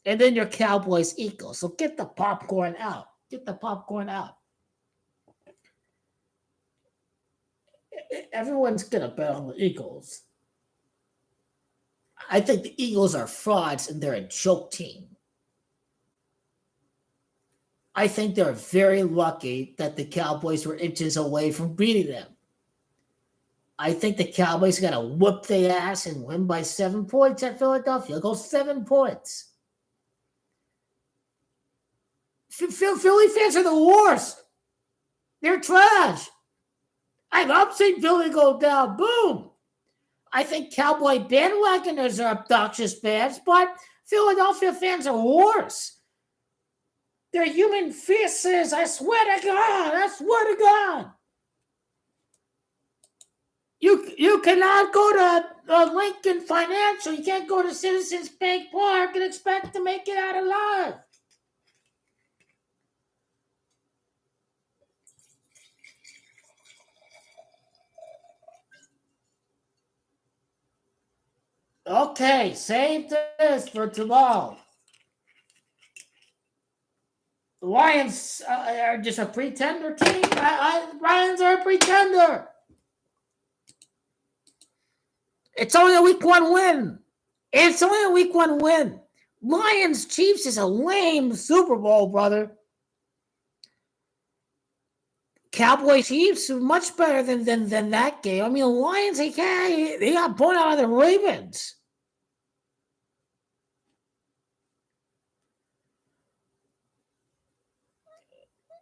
And then your Cowboys Eagles. So get the popcorn out. Everyone's going to bet on the Eagles. I think the Eagles are frauds and they're a joke team. I think they're very lucky that the Cowboys were inches away from beating them. I think the Cowboys got to whoop their ass and win by 7 points at Philadelphia. Go 7 points. Philly fans are the worst. They're trash. I love seeing Philly go down. Boom. I think Cowboy bandwagoners are obnoxious fans, but Philadelphia fans are worse. They're human faces. I swear to God. I swear to God. You cannot go to Lincoln Financial. You can't go to Citizens Bank Park and expect to make it out alive. Okay, save this for tomorrow. The Lions are just a pretender team. Lions are a pretender. It's only a week 1 win. It's only a week 1 win. Lions Chiefs is a lame Super Bowl, brother. Cowboy Chiefs much better than that game. I mean, the Lions they got blown out of the Ravens.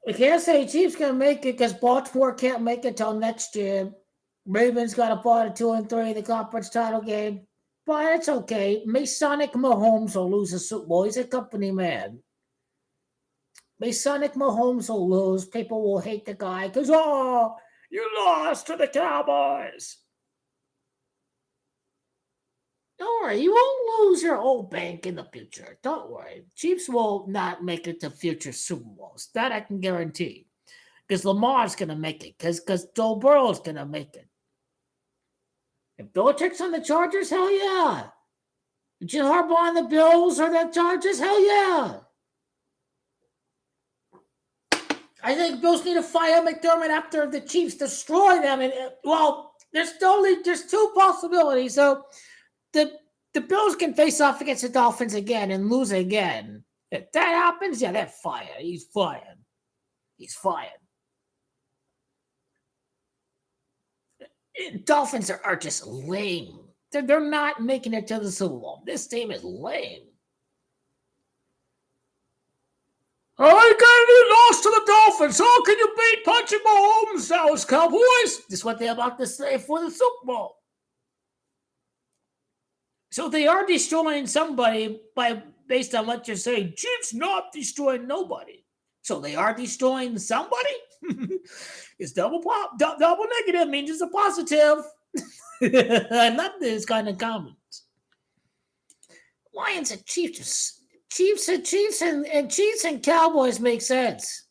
We can't say Chiefs gonna make it because Baltimore can't make it till next year. Ravens got a part of 2-3 in the conference title game, but it's okay. Masonic Mahomes will lose the Super Bowl. He's a company man. Masonic Mahomes will lose. People will hate the guy because you lost to the Cowboys. Don't worry, you won't lose your old bank in the future. Don't worry. Chiefs will not make it to future Super Bowls. That I can guarantee. Because Lamar's going to make it. Because Joe Burrow's going to make it. If Belichick's on the Chargers, hell yeah. Jim Harbaugh on the Bills or the Chargers, hell yeah. I think Bills need to fire McDermott after the Chiefs destroy them. And there's 2 possibilities. So the Bills can face off against the Dolphins again and lose again. If that happens, yeah, they're fired. He's fired. He's fired. Dolphins are just lame. They're not making it to the Super Bowl. This team is lame. You lost to the Dolphins. How can you beat Patrick Mahomes, Dallas Cowboys? This is what they're about to say for the Super Bowl. So they are destroying somebody based on what you're saying. Chiefs not destroying nobody. So they are destroying somebody? It's double negative means it's a positive. I love this kind of comments. Lions and Chiefs and Cowboys make sense.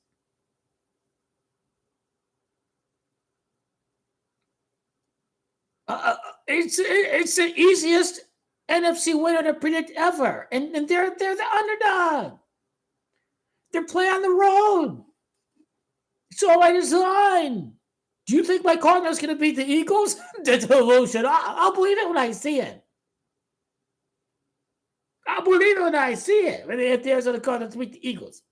It's the easiest NFC winner to predict ever, and they're the underdog. They're playing on the road. It's all by design. Do you think my Cardinals going to beat the Eagles? That's a delusion. I'll believe it when I see it. I'll believe it when I see it. If there's a Cardinals to beat the Eagles.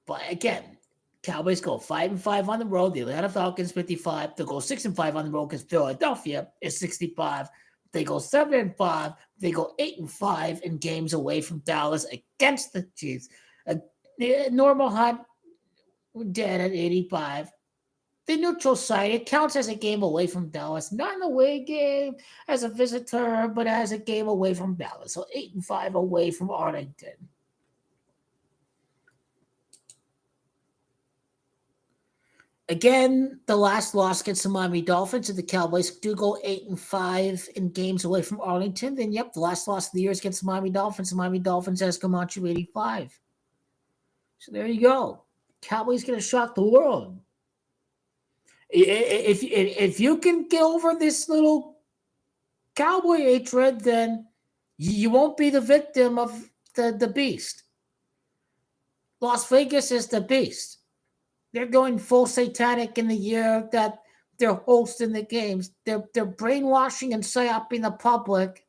But again, Cowboys go 5-5 on the road. The Atlanta Falcons 55. They'll go 6-5 on the road because Philadelphia is 65. They go 7-5. They go 8-5 in games away from Dallas against the Chiefs. Normal hot dead at 85. The neutral site, it counts as a game away from Dallas. Not an away game as a visitor, but as a game away from Dallas. So 8-5 away from Arlington. Again, the last loss against the Miami Dolphins, and the Cowboys do go 8-5 in games away from Arlington. Then, yep, the last loss of the year is against the Miami Dolphins. The Miami Dolphins has Camacho 85. So there you go. Cowboys going to shock the world. If you can get over this little Cowboy hatred, then you won't be the victim of the beast. Las Vegas is the beast. They're going full satanic in the year that they're hosting the games. They're brainwashing and psyoping the public.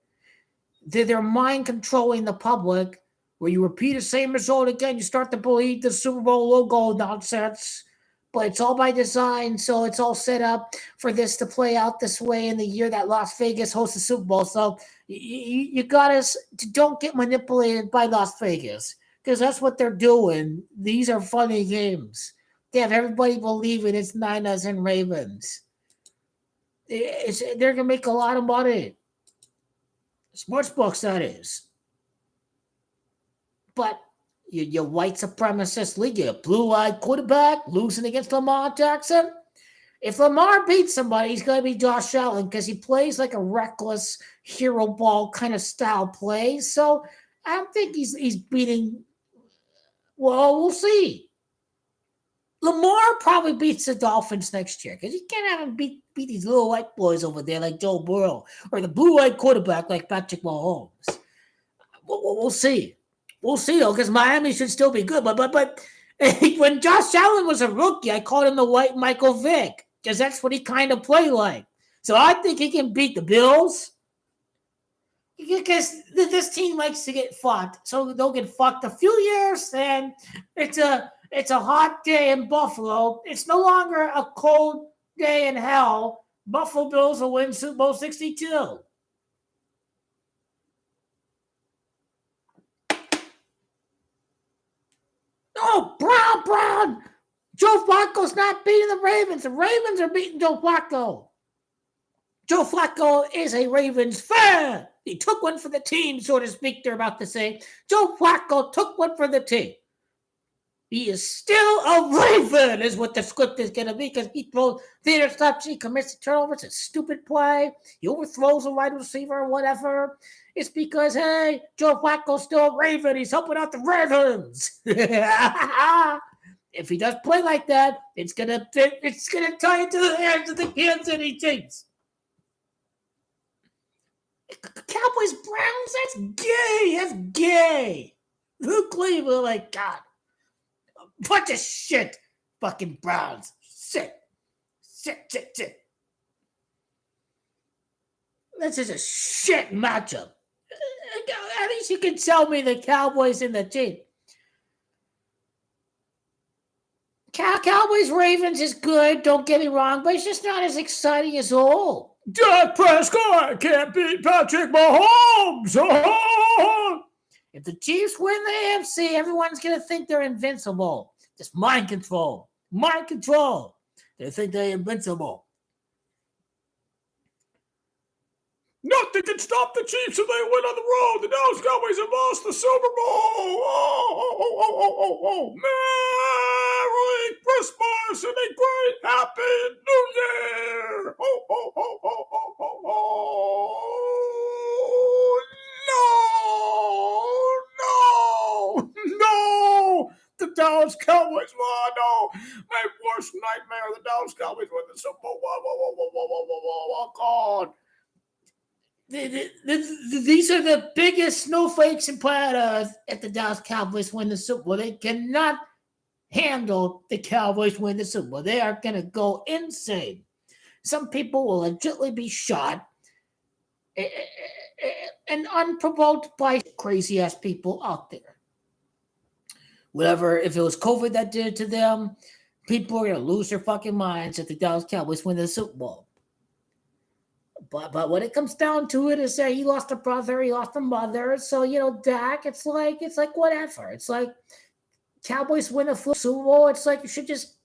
They're mind controlling the public. Where you repeat the same result again, you start to believe the Super Bowl logo nonsense. but it's all by design. So it's all set up for this to play out this way in the year that Las Vegas hosts the Super Bowl. So you got us to don't get manipulated by Las Vegas because that's what they're doing. These are funny games. They have everybody believing it's Niners and Ravens. They're gonna make a lot of money. Sports books, that is. But your white supremacist league, your blue-eyed quarterback losing against Lamar Jackson. If Lamar beats somebody, he's going to be Josh Allen because he plays like a reckless hero ball kind of style play. So I don't think he's beating. Well, we'll see. Lamar probably beats the Dolphins next year because you can't have him beat these little white boys over there like Joe Burrow or the blue-eyed quarterback like Patrick Mahomes. We'll see. We'll see, though, because Miami should still be good. But when Josh Allen was a rookie, I called him the white Michael Vick because that's what he kind of played like. So I think he can beat the Bills because this team likes to get fucked. So they'll get fucked a few years, and it's a hot day in Buffalo. It's no longer a cold day in hell. Buffalo Bills will win Super Bowl 62. Oh, Brown. Joe Flacco's not beating the Ravens. The Ravens are beating Joe Flacco. Joe Flacco is a Ravens fan. He took one for the team, so to speak, they're about to say. Joe Flacco took one for the team. He is still a Raven, is what the script is going to be, because he throws the interception, he commits the turnover. It's a stupid play. He overthrows a wide receiver or whatever. It's because, hey, Joe Flacco's still a Raven. He's helping out the Ravens. If he does play like that, it's gonna tie into the hands of the Kansas City Chiefs. Cowboys Browns, that's gay. That's gay. Who Cleveland, like, God. Bunch of shit. Fucking Browns. Shit. This is a shit matchup. At least you can tell me the Cowboys and the Chiefs. Cowboys Ravens is good, don't get me wrong, but it's just not as exciting as old. Dak Prescott can't beat Patrick Mahomes. Oh! If the Chiefs win the AFC, everyone's going to think they're invincible. Just mind control. Mind control. They think they're invincible. Nothing can stop the Chiefs if they win on the road. The Dallas Cowboys have lost the Super Bowl. Oh. Merry Christmas and a great Happy New Year. No. The Dallas Cowboys won. No. My worst nightmare. The Dallas Cowboys won the Super Bowl. Oh, God. These are the biggest snowflakes in planet Earth if the Dallas Cowboys win the Super Bowl. They cannot handle the Cowboys win the Super Bowl. They are going to go insane. Some people will legitimately be shot and unprovoked by crazy-ass people out there. Whatever, if it was COVID that did it to them, people are going to lose their fucking minds if the Dallas Cowboys win the Super Bowl. But when it comes down to it, is that he lost a brother, he lost a mother. So, Dak, it's like whatever. It's like Cowboys win a Super Bowl. It's like you should just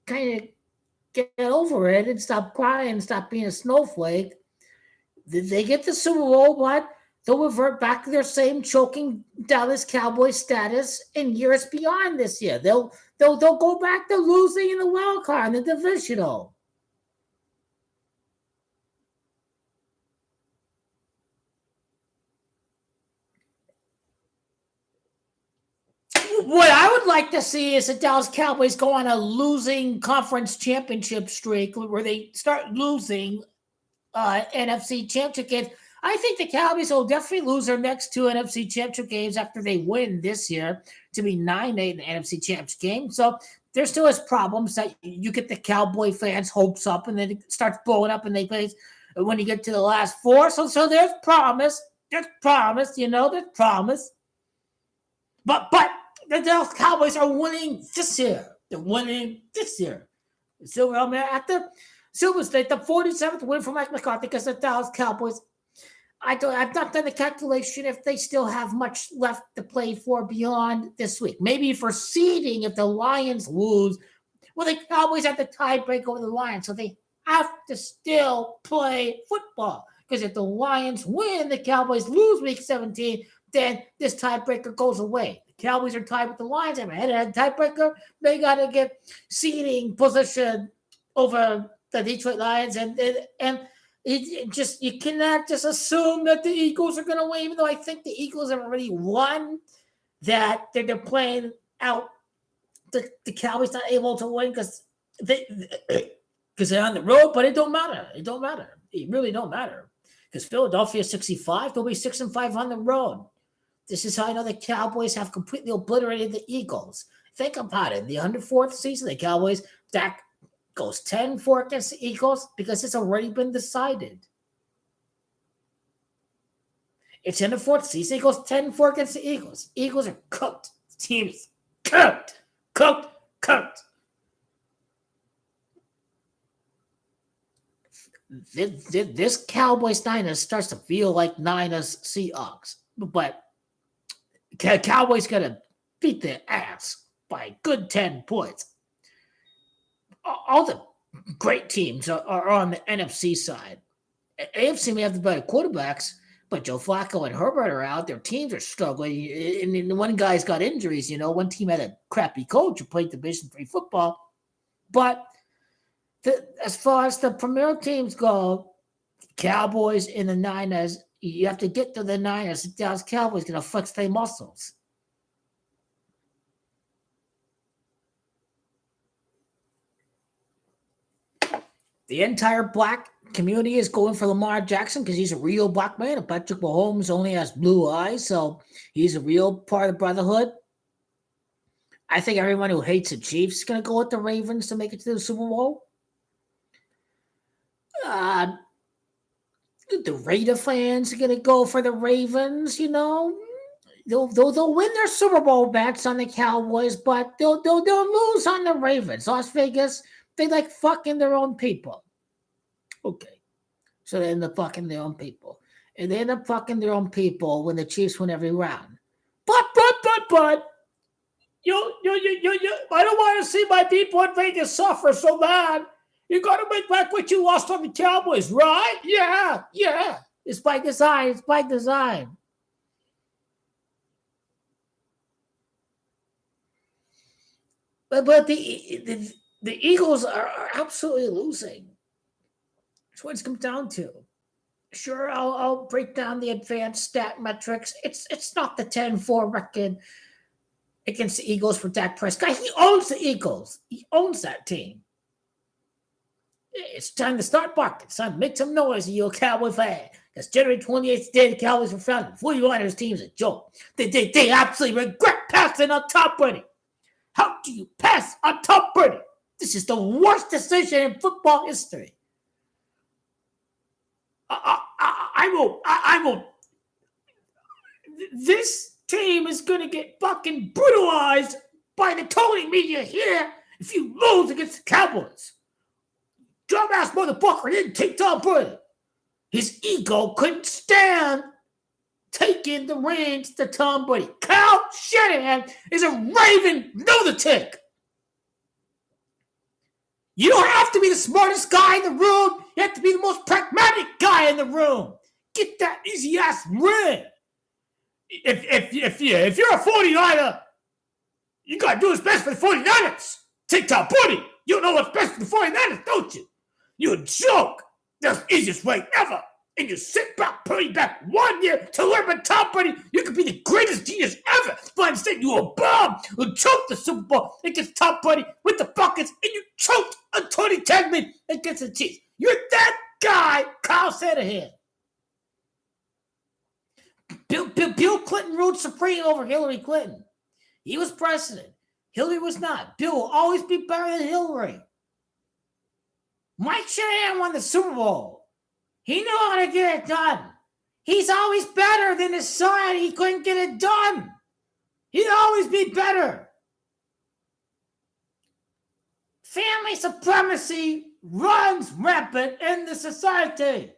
kind of get over it and stop crying and stop being a snowflake. They get the Super Bowl, but they'll revert back to their same choking Dallas Cowboys status in years beyond this year. They'll go back to losing in the wild card, in the divisional. What I would like to see is the Dallas Cowboys go on a losing conference championship streak where they start losing NFC championship games. I think the Cowboys will definitely lose their next two NFC championship games after they win this year to be 9-8 in the NFC championship game. So there still is problems that you get the Cowboy fans' hopes up and then it starts blowing up and they play when you get to the last four. So there's promise. There's promise, there's promise. But the Dallas Cowboys are winning this year. They're winning this year. So I mean, at the Silver State, the 47th win for Mike McCarthy because the Dallas Cowboys. I've not done the calculation if they still have much left to play for beyond this week. Maybe for seeding, if the Lions lose, well, the Cowboys have the tiebreak over the Lions, so they have to still play football. Because if the Lions win, the Cowboys lose week 17, then this tiebreaker goes away. The Cowboys are tied with the Lions. Have a head-to-head tiebreaker. They got to get seeding position over the Detroit Lions, and you cannot just assume that the Eagles are going to win, even though I think the Eagles have already won, that they're playing out. The Cowboys not able to win because they're on the road, but it don't matter. It don't matter. It really don't matter. Because Philadelphia is 65, they'll be 6-5 on the road. This is how I know the Cowboys have completely obliterated the Eagles. Think about it. The 104th season, the Cowboys, Dak goes 10-4 against the Eagles because it's already been decided. It's in the 4th season. He goes 10-4 against the Eagles. Eagles are cooked. The team is cooked. Cooked. This Cowboys-Niners starts to feel like Niners-Seahawks. But Cowboys got to beat their ass by a good 10 points. All the great teams are on the NFC side. AFC may have the better quarterbacks, but Joe Flacco and Herbert are out. Their teams are struggling. And one guy's got injuries. One team had a crappy coach who played Division III football. But as far as the premier teams go, Cowboys and the Niners, you have to get to the Niners. The Dallas Cowboys going to flex their muscles. The entire black community is going for Lamar Jackson because he's a real black man. And Patrick Mahomes only has blue eyes, so he's a real part of the brotherhood. I think everyone who hates the Chiefs is going to go with the Ravens to make it to the Super Bowl. The Raider fans are going to go for the Ravens, They'll win their Super Bowl bets on the Cowboys, but they'll lose on the Ravens. Las Vegas, they like fucking their own people. Okay. So they end up fucking their own people. And they end up fucking their own people when the Chiefs win every round. But, I don't want to see my people in Vegas suffer so bad. You got to make back what you lost on the Cowboys, right? Yeah. It's by design. But the Eagles are absolutely losing. That's what it comes down to. Sure, I'll break down the advanced stat metrics. It's not the 10-4 record against the Eagles for Dak Prescott. He owns the Eagles. He owns that team. It's time to start barking. It's time to make some noise, you Cowboy fan. Because January 28th day, the Cowboys were founded. 49ers team's a joke. They absolutely regret passing on Tom Brady. How do you pass on Tom Brady? This is the worst decision in football history. I will. This team is going to get fucking brutalized by the Tony media here if you lose against the Cowboys. Dumbass motherfucker didn't take Tom Brady. His ego couldn't stand taking the reins to Tom Brady. Kyle Shanahan is a raving lunatic. You don't have to be the smartest guy in the room. You have to be the most pragmatic guy in the room. Get that easy ass ring. If you're a 49er, you gotta do what's best for the 49ers. Take Tom Brady. You know what's best for the 49ers, don't you? You're a joke. That's the easiest way ever. And you sit back, putting back 1 year to learn about Tom Brady. You could be the greatest genius ever. But instead, you a bum who choked the Super Bowl against Tom Brady with the Buckets, and you choked on Tony Tegman against the Chiefs. You're that guy, Kyle Shanahan. Bill Clinton ruled supreme over Hillary Clinton. He was president. Hillary was not. Bill will always be better than Hillary. Mike Shanahan won the Super Bowl. He knew how to get it done. He's always better than his son. He couldn't get it done. He'd always be better. family supremacy runs rampant in the society.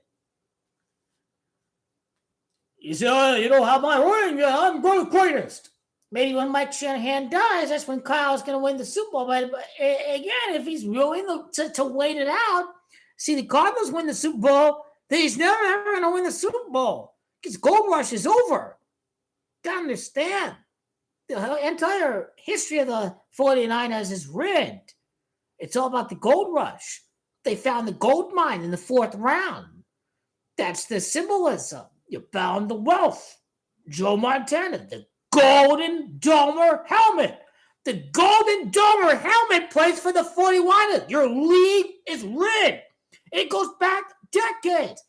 You say, oh, you don't have my ring, yeah, I'm the greatest. Maybe when Mike Shanahan dies, that's when Kyle's going to win the Super Bowl. But again, if he's willing to wait it out, see the Cardinals win the Super Bowl, then he's never ever going to win the Super Bowl because Gold Rush is over. Got to understand. The entire history of the 49ers is rigged. It's all about the gold rush. They found the gold mine in the 4th round. That's the symbolism. You found the wealth. Joe Montana, the Golden Domer helmet. The Golden Domer helmet plays for the 49ers. Your league is rigged. It goes back decades.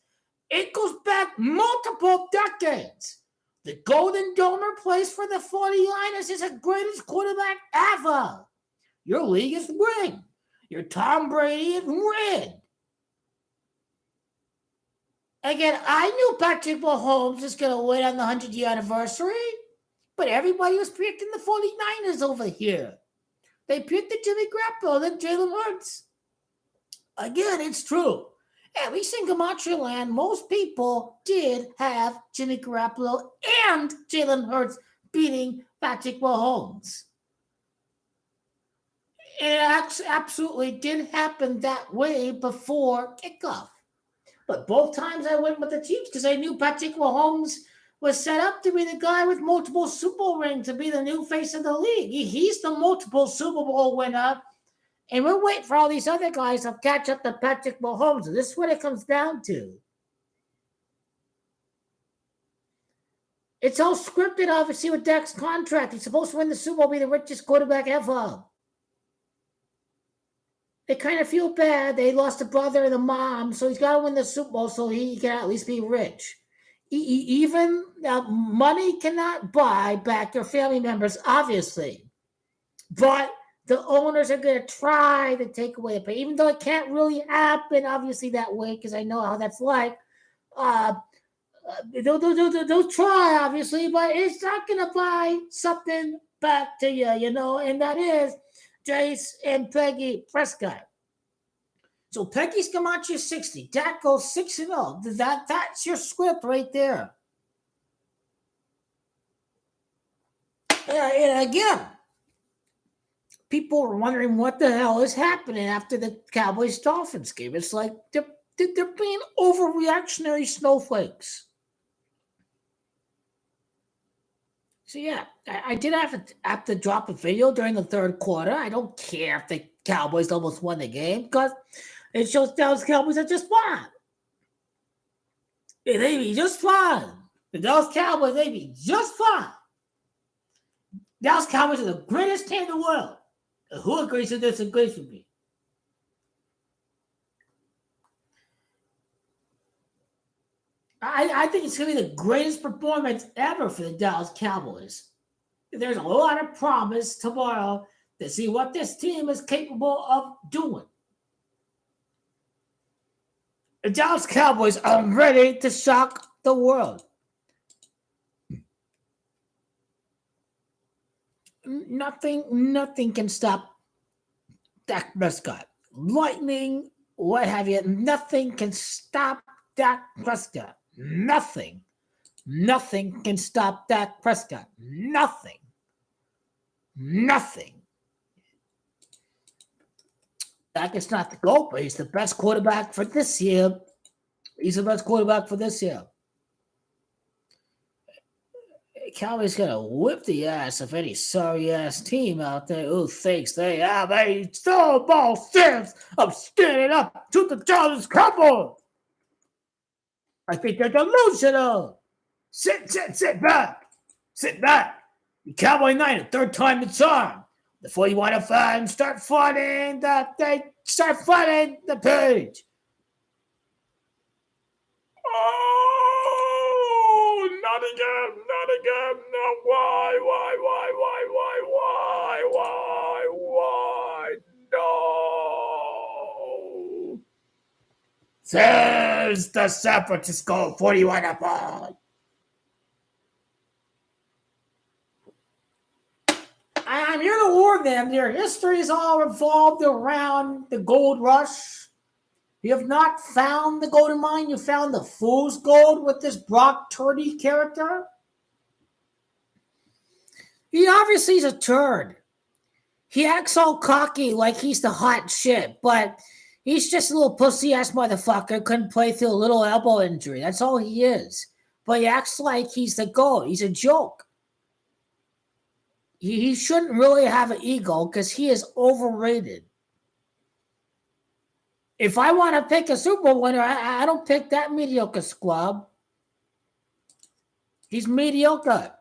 It goes back multiple decades. The Golden Domer plays for the 49ers. Is the greatest quarterback ever. Your league is rigged. Your Tom Brady is rigged. Again, I knew Patrick Mahomes was going to win on the 100-year anniversary, but everybody was predicting the 49ers over here. They predicted Jimmy Garoppolo and Jalen Hurts. Again, it's true. At least in Gematria land, most people did have Jimmy Garoppolo and Jalen Hurts beating Patrick Mahomes. It absolutely did happen that way before kickoff. But both times I went with the Chiefs because I knew Patrick Mahomes was set up to be the guy with multiple Super Bowl rings, to be the new face of the league. He's the multiple Super Bowl winner. And we're waiting for all these other guys to catch up to Patrick Mahomes. And this is what it comes down to. It's all scripted, obviously, with Dak's contract. He's supposed to win the Super Bowl, be the richest quarterback ever. They kind of feel bad. They lost a brother and a mom, so he's got to win the Super Bowl so he can at least be rich. Even money cannot buy back your family members, obviously. But the owners are going to try to take away the pay, even though it can't really happen, obviously, that way, because I know how that's like. They'll try, obviously, but it's not going to buy something back to you, and that is Jace and Peggy Prescott. So Peggy's Gematria 60. Dak goes 6-0. That's your script right there. And again, people are wondering what the hell is happening after the Cowboys-Dolphins game. It's like they're being overreactionary snowflakes. So, yeah, I did have to drop a video during the 3rd quarter. I don't care if the Cowboys almost won the game because it shows Dallas Cowboys are just fine. Yeah, they be just fine. The Dallas Cowboys, they be just fine. Dallas Cowboys are the greatest team in the world. And who agrees with this agrees with me? I think it's going to be the greatest performance ever for the Dallas Cowboys. There's a lot of promise tomorrow to see what this team is capable of doing. The Dallas Cowboys are ready to shock the world. Nothing can stop Dak Prescott. Lightning, what have you, nothing can stop Dak Prescott. Nothing can stop Dak Prescott. Nothing. Dak is not the GOAT, but he's the best quarterback for this year. Cowboys gonna whip the ass of any sorry-ass team out there who thinks they have a Super Bowl chance of standing up to the Dallas Cowboys. I think they're delusional. Sit back. The Cowboy Niner, 3rd time the charm. The 41 fans start flooding the page. Oh, not again. No, why? No. Says the San Francisco 41 upon. I'm here to warn them. Their history is all revolved around the gold rush. You have not found the golden mine. You found the fool's gold with this Brock Purdy character. He obviously is a turd. He acts all cocky like he's the hot shit, but he's just a little pussy-ass motherfucker. Couldn't play through a little elbow injury. That's all he is. But he acts like he's the GOAT. He's a joke. He shouldn't really have an ego because he is overrated. If I want to pick a Super Bowl winner, I don't pick that mediocre squad. He's mediocre.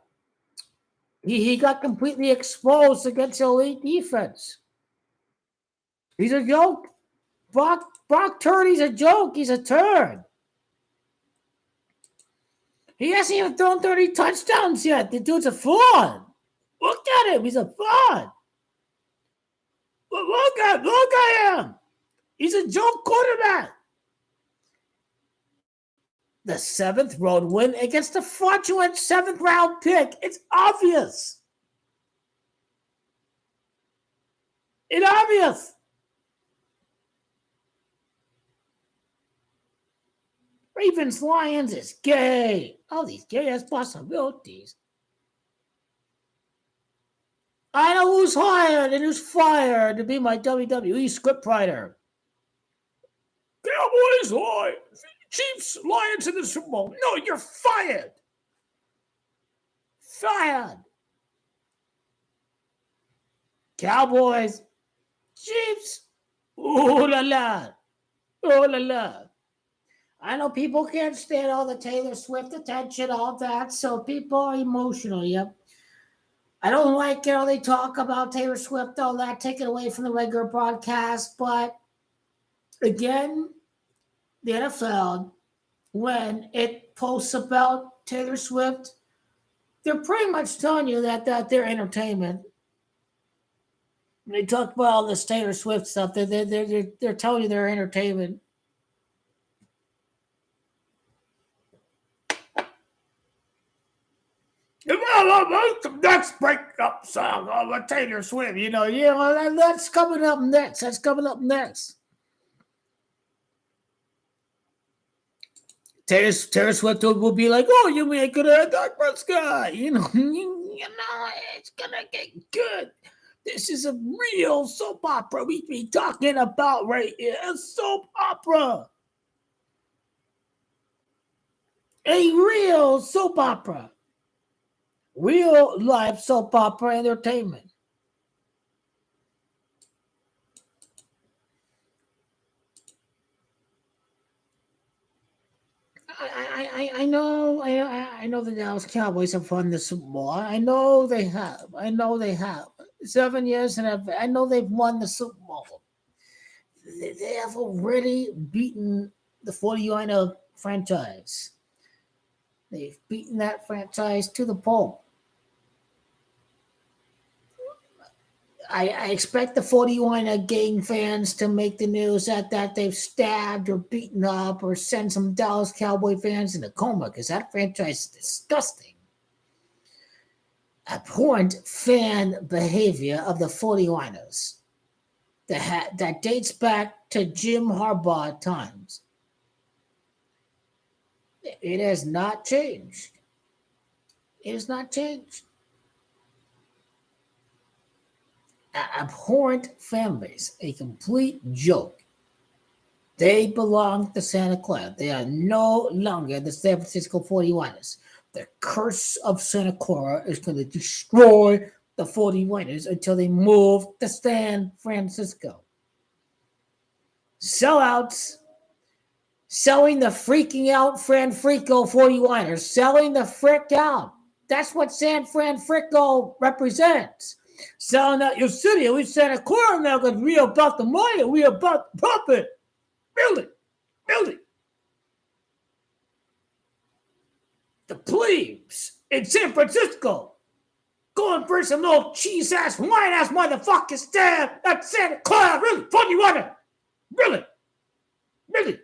He got completely exposed against elite defense. He's a joke. Brock Purdy's a joke. He's a turd. He hasn't even thrown 30 touchdowns yet. The dude's a fraud. Look at him. He's a fraud. Look at him. He's a joke quarterback. The 7th road win against the fraudulent 7th round pick. It's obvious. It's obvious. Ravens Lions is gay. All these gay ass possibilities. I know who's hired and who's fired to be my WWE scriptwriter. Cowboys, Chiefs, Lions in the Super Bowl. No, you're fired. Fired. Cowboys, Chiefs. Ooh la la. Ooh la la. I know people can't stand all the Taylor Swift attention, all that, so people are emotional, yep. I don't like how they talk about Taylor Swift, all that, take it away from the regular broadcast, but again, the NFL, when it posts about Taylor Swift, they're pretty much telling you that they're entertainment. When they talk about all this Taylor Swift stuff, they're telling you they're entertainment. The next breakup song of Taylor Swift, that's coming up next. That's coming up next. Taylor Swift will be like, "Oh, you make it a dark red sky." It's gonna get good. This is a real soap opera we be talking about right here. A soap opera. A real soap opera. Real life soap opera entertainment. I know the Dallas Cowboys have won the Super Bowl. I know they have. 7 years, and I know they've won the Super Bowl. They have already beaten the 49er franchise. They've beaten that franchise to the pole. I expect the 49er gang fans to make the news that they've stabbed or beaten up or send some Dallas Cowboy fans in a coma because that franchise is disgusting. Abhorrent fan behavior of the 49ers that dates back to Jim Harbaugh times. It has not changed. It has not changed. Abhorrent fan base, a complete joke. They belong to Santa Clara. They are no longer the San Francisco 49ers. The curse of Santa Clara is going to destroy the 49ers until they move to San Francisco. Sellouts, selling the freaking out Fran Frico 49ers, selling the frick out. That's what San Francisco represents. Selling out your city. We Santa Clara now because we about the money. We about the profit. Building. The plebes in San Francisco going for some little cheese-ass, wine-ass motherfuckers there at Santa Clara. Really? 49er. Really?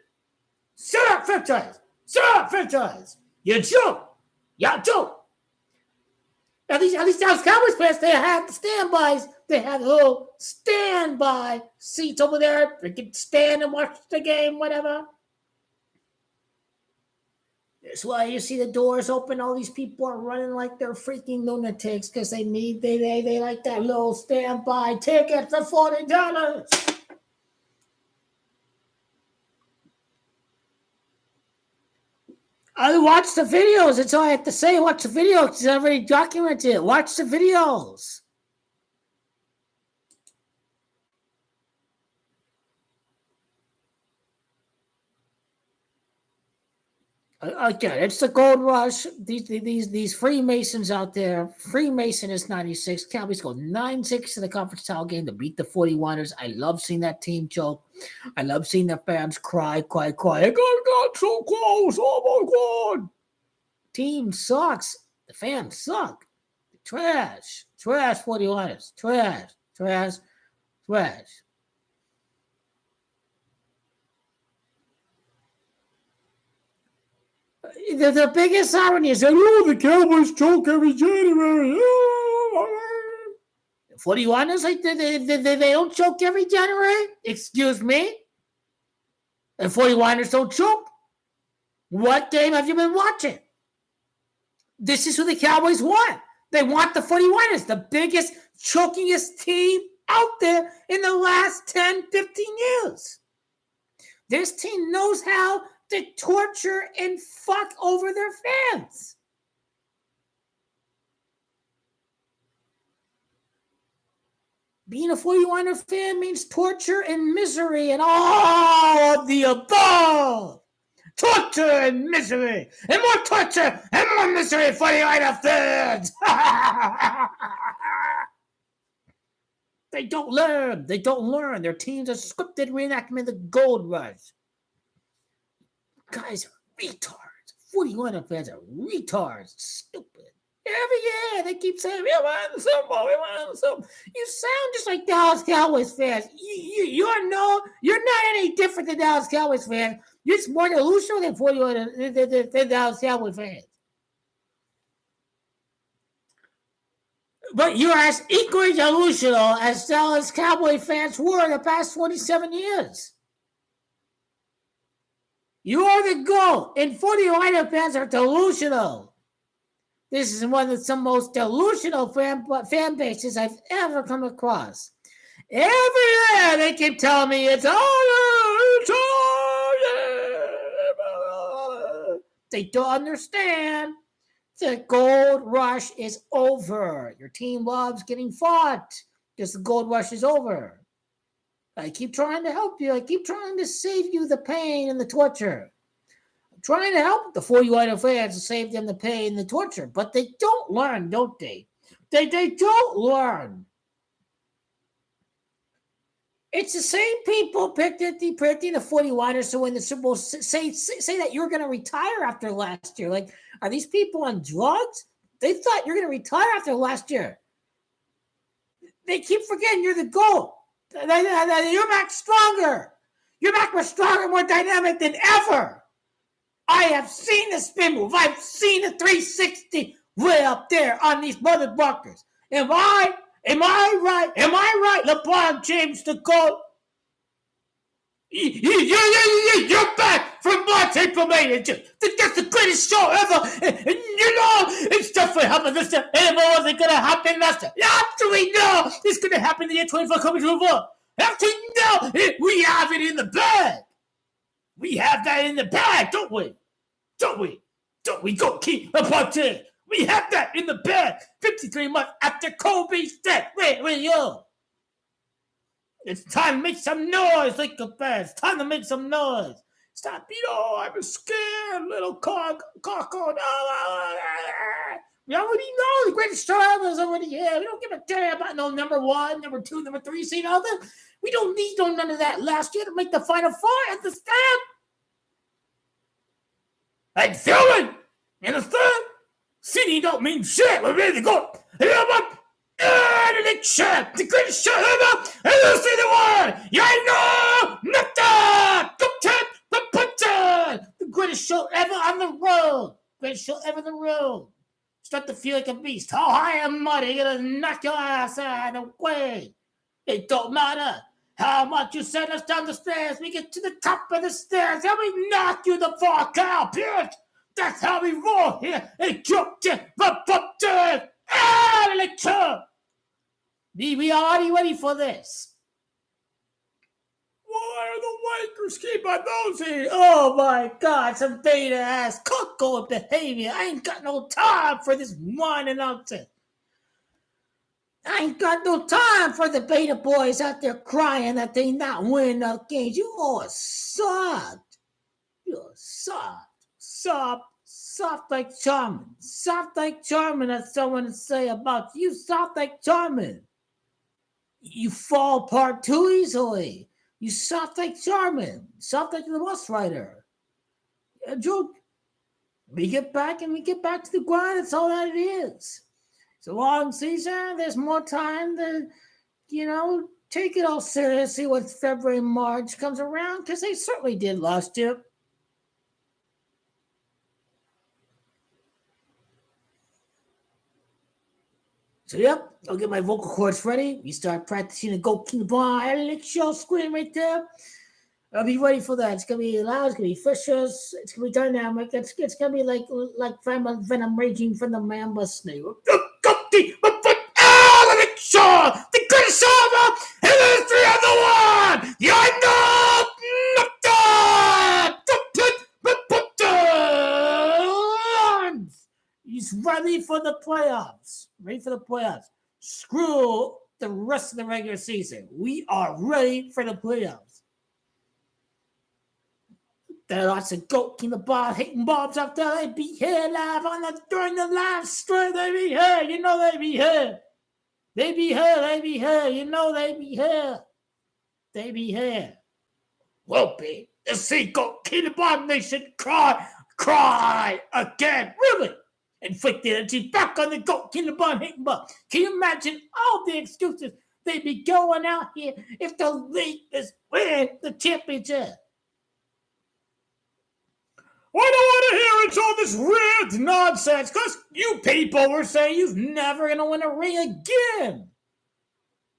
Shut up, franchise. You joke. At least Dallas Cowboys fans, they have the standbys. They have little standby seats over there. They can stand and watch the game, whatever. That's why you see the doors open. All these people are running like they're freaking lunatics because they like that little standby ticket for $40. I watch the videos. That's all I have to say. Watch the videos. It's already documented. Watch the videos. Again, it's the gold rush. These Freemasons out there. Freemason is 96. Cowboys go 9-6 in the conference title game to beat the 41ers. I love seeing that team choke. I love seeing the fans cry. It got so close. Oh my God. Team sucks. The fans suck. Trash 41ers. Trash. The biggest irony is that, the Cowboys choke every January. 41ers, like, they don't choke every January? Excuse me? The 41ers don't choke? What game have you been watching? This is who the Cowboys want. They want the 41ers, the biggest, chokingest team out there in the last 10, 15 years. This team knows how to torture and fuck over their fans. Being a 41er fan means torture and misery and all of the above. Torture and misery, and more torture and more misery for the 49er fans. They don't learn. Their teams are scripted reenactment of the gold rush. Guys are retards. 41er fans are retards. Stupid. Every year they keep saying, we want the Super Bowl. You sound just like Dallas Cowboys fans. You're not any different than Dallas Cowboys fans. You're just more delusional than 41 than Dallas Cowboys fans. But you're as equally delusional as Dallas Cowboy fans were in the past 27 years. You are the GOAT, and 49er fans are delusional. This is one of the most delusional fan bases I've ever come across. Every year they keep telling me it's all. They don't understand. The gold rush is over. Your team loves getting fought because the gold rush is over. I keep trying to help you. I keep trying to save you the pain and the torture. I'm trying to help the 49er fans to save them the pain and the torture, but they don't learn, don't they? They don't learn. It's the same people predicting the 49ers to win the Super Bowl say that you're going to retire after last year. Like, are these people on drugs? They thought you're going to retire after last year. They keep forgetting you're the GOAT. You're back stronger. You're back more stronger, more dynamic than ever. I have seen the spin move. I've seen the 360 way up there on these motherfuckers. Am I right? LeBron James the GOAT. You're back from March, April, May. That's the greatest show ever. And it's definitely happened this year. And it wasn't going to happen last year. After we know it's going to happen in the year 24 coming to a after we know we have it in the bag. We have that in the bag, don't we? Don't we go keep a party? We have that in the bag 53 months after Kobe's death. Wait, yo. It's time to make some noise, Laker fans. It's time to make some noise. Stop, I'm a scared little cock. We already know the greatest show ever is already here. We don't give a damn about no number 1, number 2, number 3 seed other. We don't need none of that last year to make the Final Four at the stand. I'm feeling, understand? City don't mean shit. We're ready to go. The next shot, the greatest shot ever. I don't say the word. You know, nothing. The greatest show ever on the road. Greatest show ever on the road. Start to feel like a beast. How high am I? They're gonna knock your ass out of the way. It don't matter how much you send us down the stairs. We get to the top of the stairs and we knock you the fuck out, bitch. That's how we roll here. And jump to the we are already ready for this. Why are the Lakers keep on nosing? Oh my God, some beta ass cuckold behavior. I ain't got no time for this whining nonsense. I ain't got no time for the beta boys out there crying that they not winning no games. You all soft. You're soft. Soft like Charmin. Soft like Charmin, that's someone to say about you. Soft like Charmin. You fall apart too easily. You soft like Charmin. Soft like the bus rider. A joke. We get back to the grind. That's all that it is. It's a long season. There's more time to, take it all seriously when February, March comes around, because they certainly did last year. So, yep, I'll get my vocal cords ready. We start practicing the Goat King Bar. I'll scream right there. I'll be ready for that. It's going to be loud. It's going to be vicious. It's going to be dynamic. It's going to be like venom raging from the mamba snake. The greatest server in the history of the world! He's ready for the playoffs. Screw the rest of the regular season. We are ready for the playoffs. There are lots of Goat King the Bob hitting bobs up there. They be here live during the live stream. They be here. You know they be here. They be here. You know they be here. They be here. Well, be. Let's see Goat King the Bob Nation cry again. Really? Inflict the energy back on the Goat King the Bob hitting bob. Can you imagine all the excuses they'd be going out here if the Lakers win the championship? I don't want to hear all this rigged nonsense, because you people were saying you're never going to win a ring again.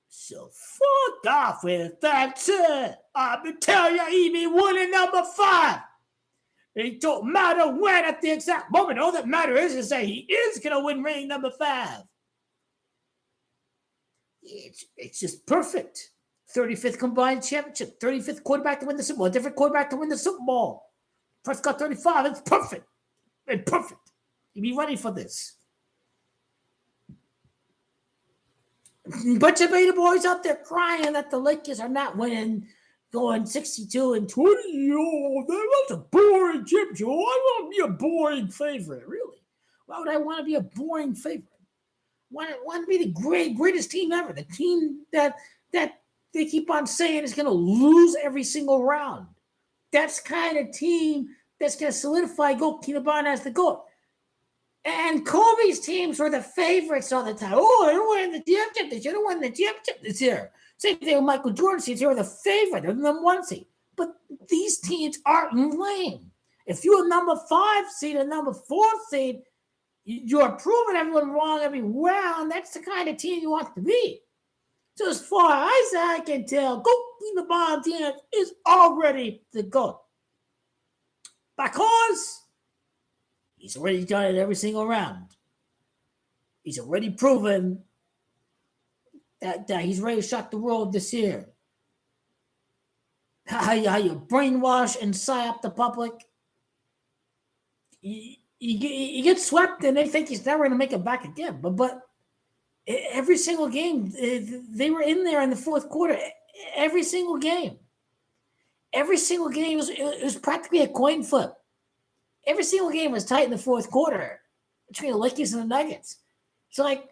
So fuck off with that shit. I've been telling you, even winning number 5. It don't matter when at the exact moment. All that matters is that he is going to win ring number 5. It's just perfect. 35th combined championship. 35th quarterback to win the Super Bowl. Different quarterback to win the Super Bowl. Prescott 35. It's perfect. It's perfect. You be ready for this. Bunch of beta boys out there crying that the Lakers are not winning, going 62-20. Oh, that was a boring championship. I want to be a boring favorite. Really? Why would I want to be a boring favorite? I want to be the greatest team ever. The team that they keep on saying is going to lose every single round. That's kind of team that's going to solidify Goat King the Bob as the GOAT. And Kobe's teams were the favorites all the time. Oh, they're winning the championship this year. They're winning the championship this year. Same thing with Michael Jordan's teams. They were the favorite. They're the number 1 seed. But these teams aren't lame. If you're a number 5 seed and number 4 seed, you're proving everyone wrong every round. That's the kind of team you want to be. So as far as I can tell, Goat King the Bob team is already the GOAT. Because he's already done it every single round. He's already proven that he's ready to shock the world this year. How you brainwash and psyop the public. You get swept and they think he's never going to make it back again. But every single game, they were in there in the fourth quarter. Every single game. Every single game it was practically a coin flip. Every single game was tight in the fourth quarter between the Lakers and the Nuggets. So, like,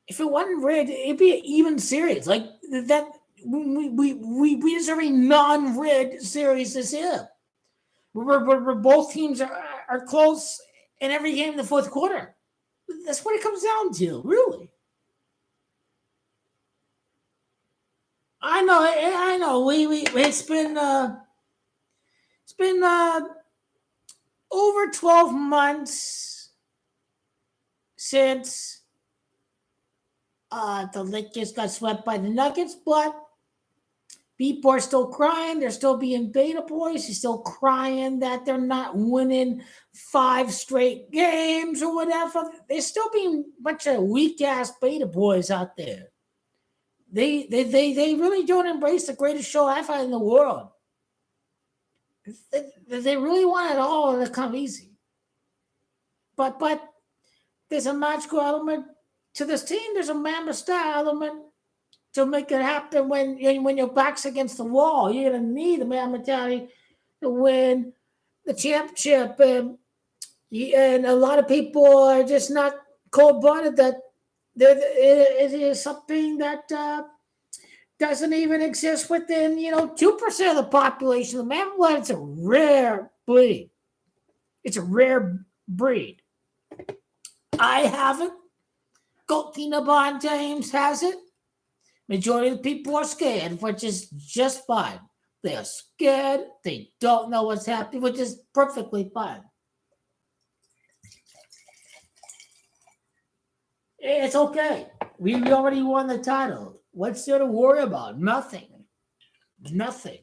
if it wasn't rigged, it'd be an even series. Like, that we deserve a non-rigged series this year. Where both teams are close in every game in the fourth quarter. That's what it comes down to, really. I know. It's been over 12 months since the Lakers got swept by the Nuggets, but people are still crying. They're still being beta boys. They're still crying that they're not winning 5 straight games or whatever. They're still being a bunch of weak ass beta boys out there. They really don't embrace the greatest show I've had in the world. They really want it all to come easy. But there's a magical element to this team. There's a Mamba style element to make it happen when your back's against the wall. You're gonna need the man mentality to win the championship, and a lot of people are just not cold-blooded. That it is something that doesn't even exist within 2% of the population. The man blood is a rare breed. It's a rare breed. I have it. Goldie LeBron James has it. Majority of the people are scared, which is just fine. They are scared. They don't know what's happening, which is perfectly fine. It's okay. We already won the title. What's there to worry about? Nothing. Nothing.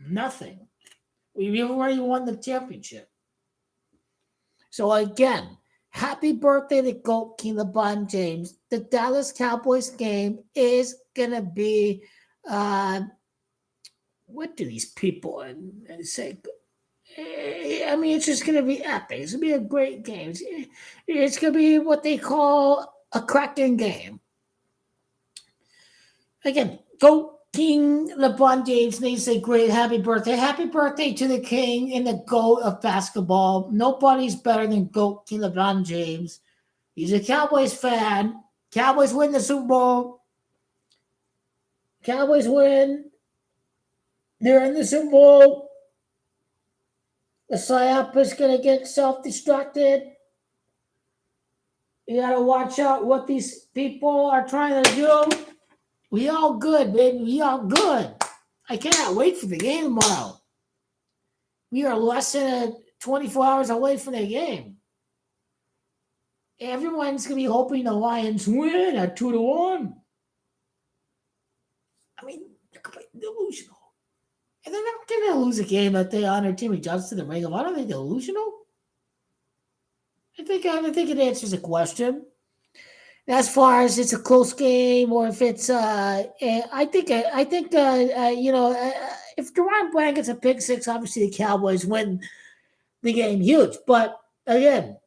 Nothing. We already won the championship. So again, happy birthday to GOAT King LeBron James. The Dallas Cowboys game is going to be, what do these people say? I mean, it's just going to be epic. It's going to be a great game. It's going to be what they call a cracking game. Again, GOAT King LeBron James needs a great happy birthday. Happy birthday to the king and the GOAT of basketball. Nobody's better than GOAT King LeBron James. He's a Cowboys fan. Cowboys win the Super Bowl. Cowboys win. They're in the Super Bowl. The psyop is going to get self-destructed. You got to watch out what these people are trying to do. We all good, baby. We all good. I cannot wait for the game tomorrow. We are less than 24 hours away from the game. Everyone's going to be hoping the Lions win at 2-1. I mean, they're completely delusional. And they're not going to lose a game that they honor Timmy Johnson the Ring of Honor. Are they delusional? I think it answers the question. As far as it's a close game, or if it's, I think, if Deron Bland gets a pick six, obviously the Cowboys win the game huge. But again,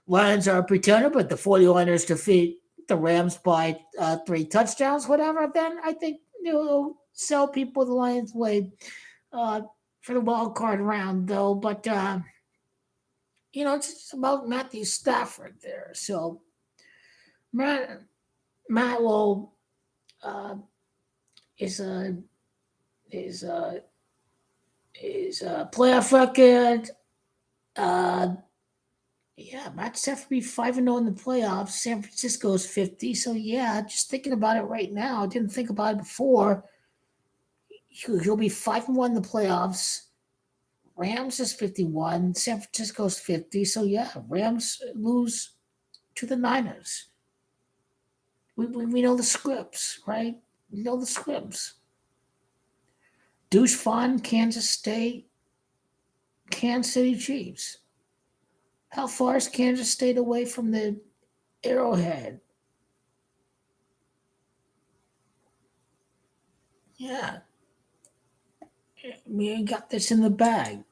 Lions are a pretender, but the 49ers defeat the Rams by 3 touchdowns, whatever. Then I think sell people the Lions way for the wild card round, though. But it's just about Matthew Stafford there, so. Matt will is a playoff record. Matt Stafford be 5-0 in the playoffs. San Francisco's 50. So just thinking about it right now. I didn't think about it before. He'll be 5-1 in the playoffs. Rams is 51. San Francisco's 50. So Rams lose to the Niners. We know the scripts, right? We know the scripts. Douche Fun, Kansas State, Kansas City Chiefs. How far is Kansas State away from the Arrowhead? Yeah. We got this in the bag.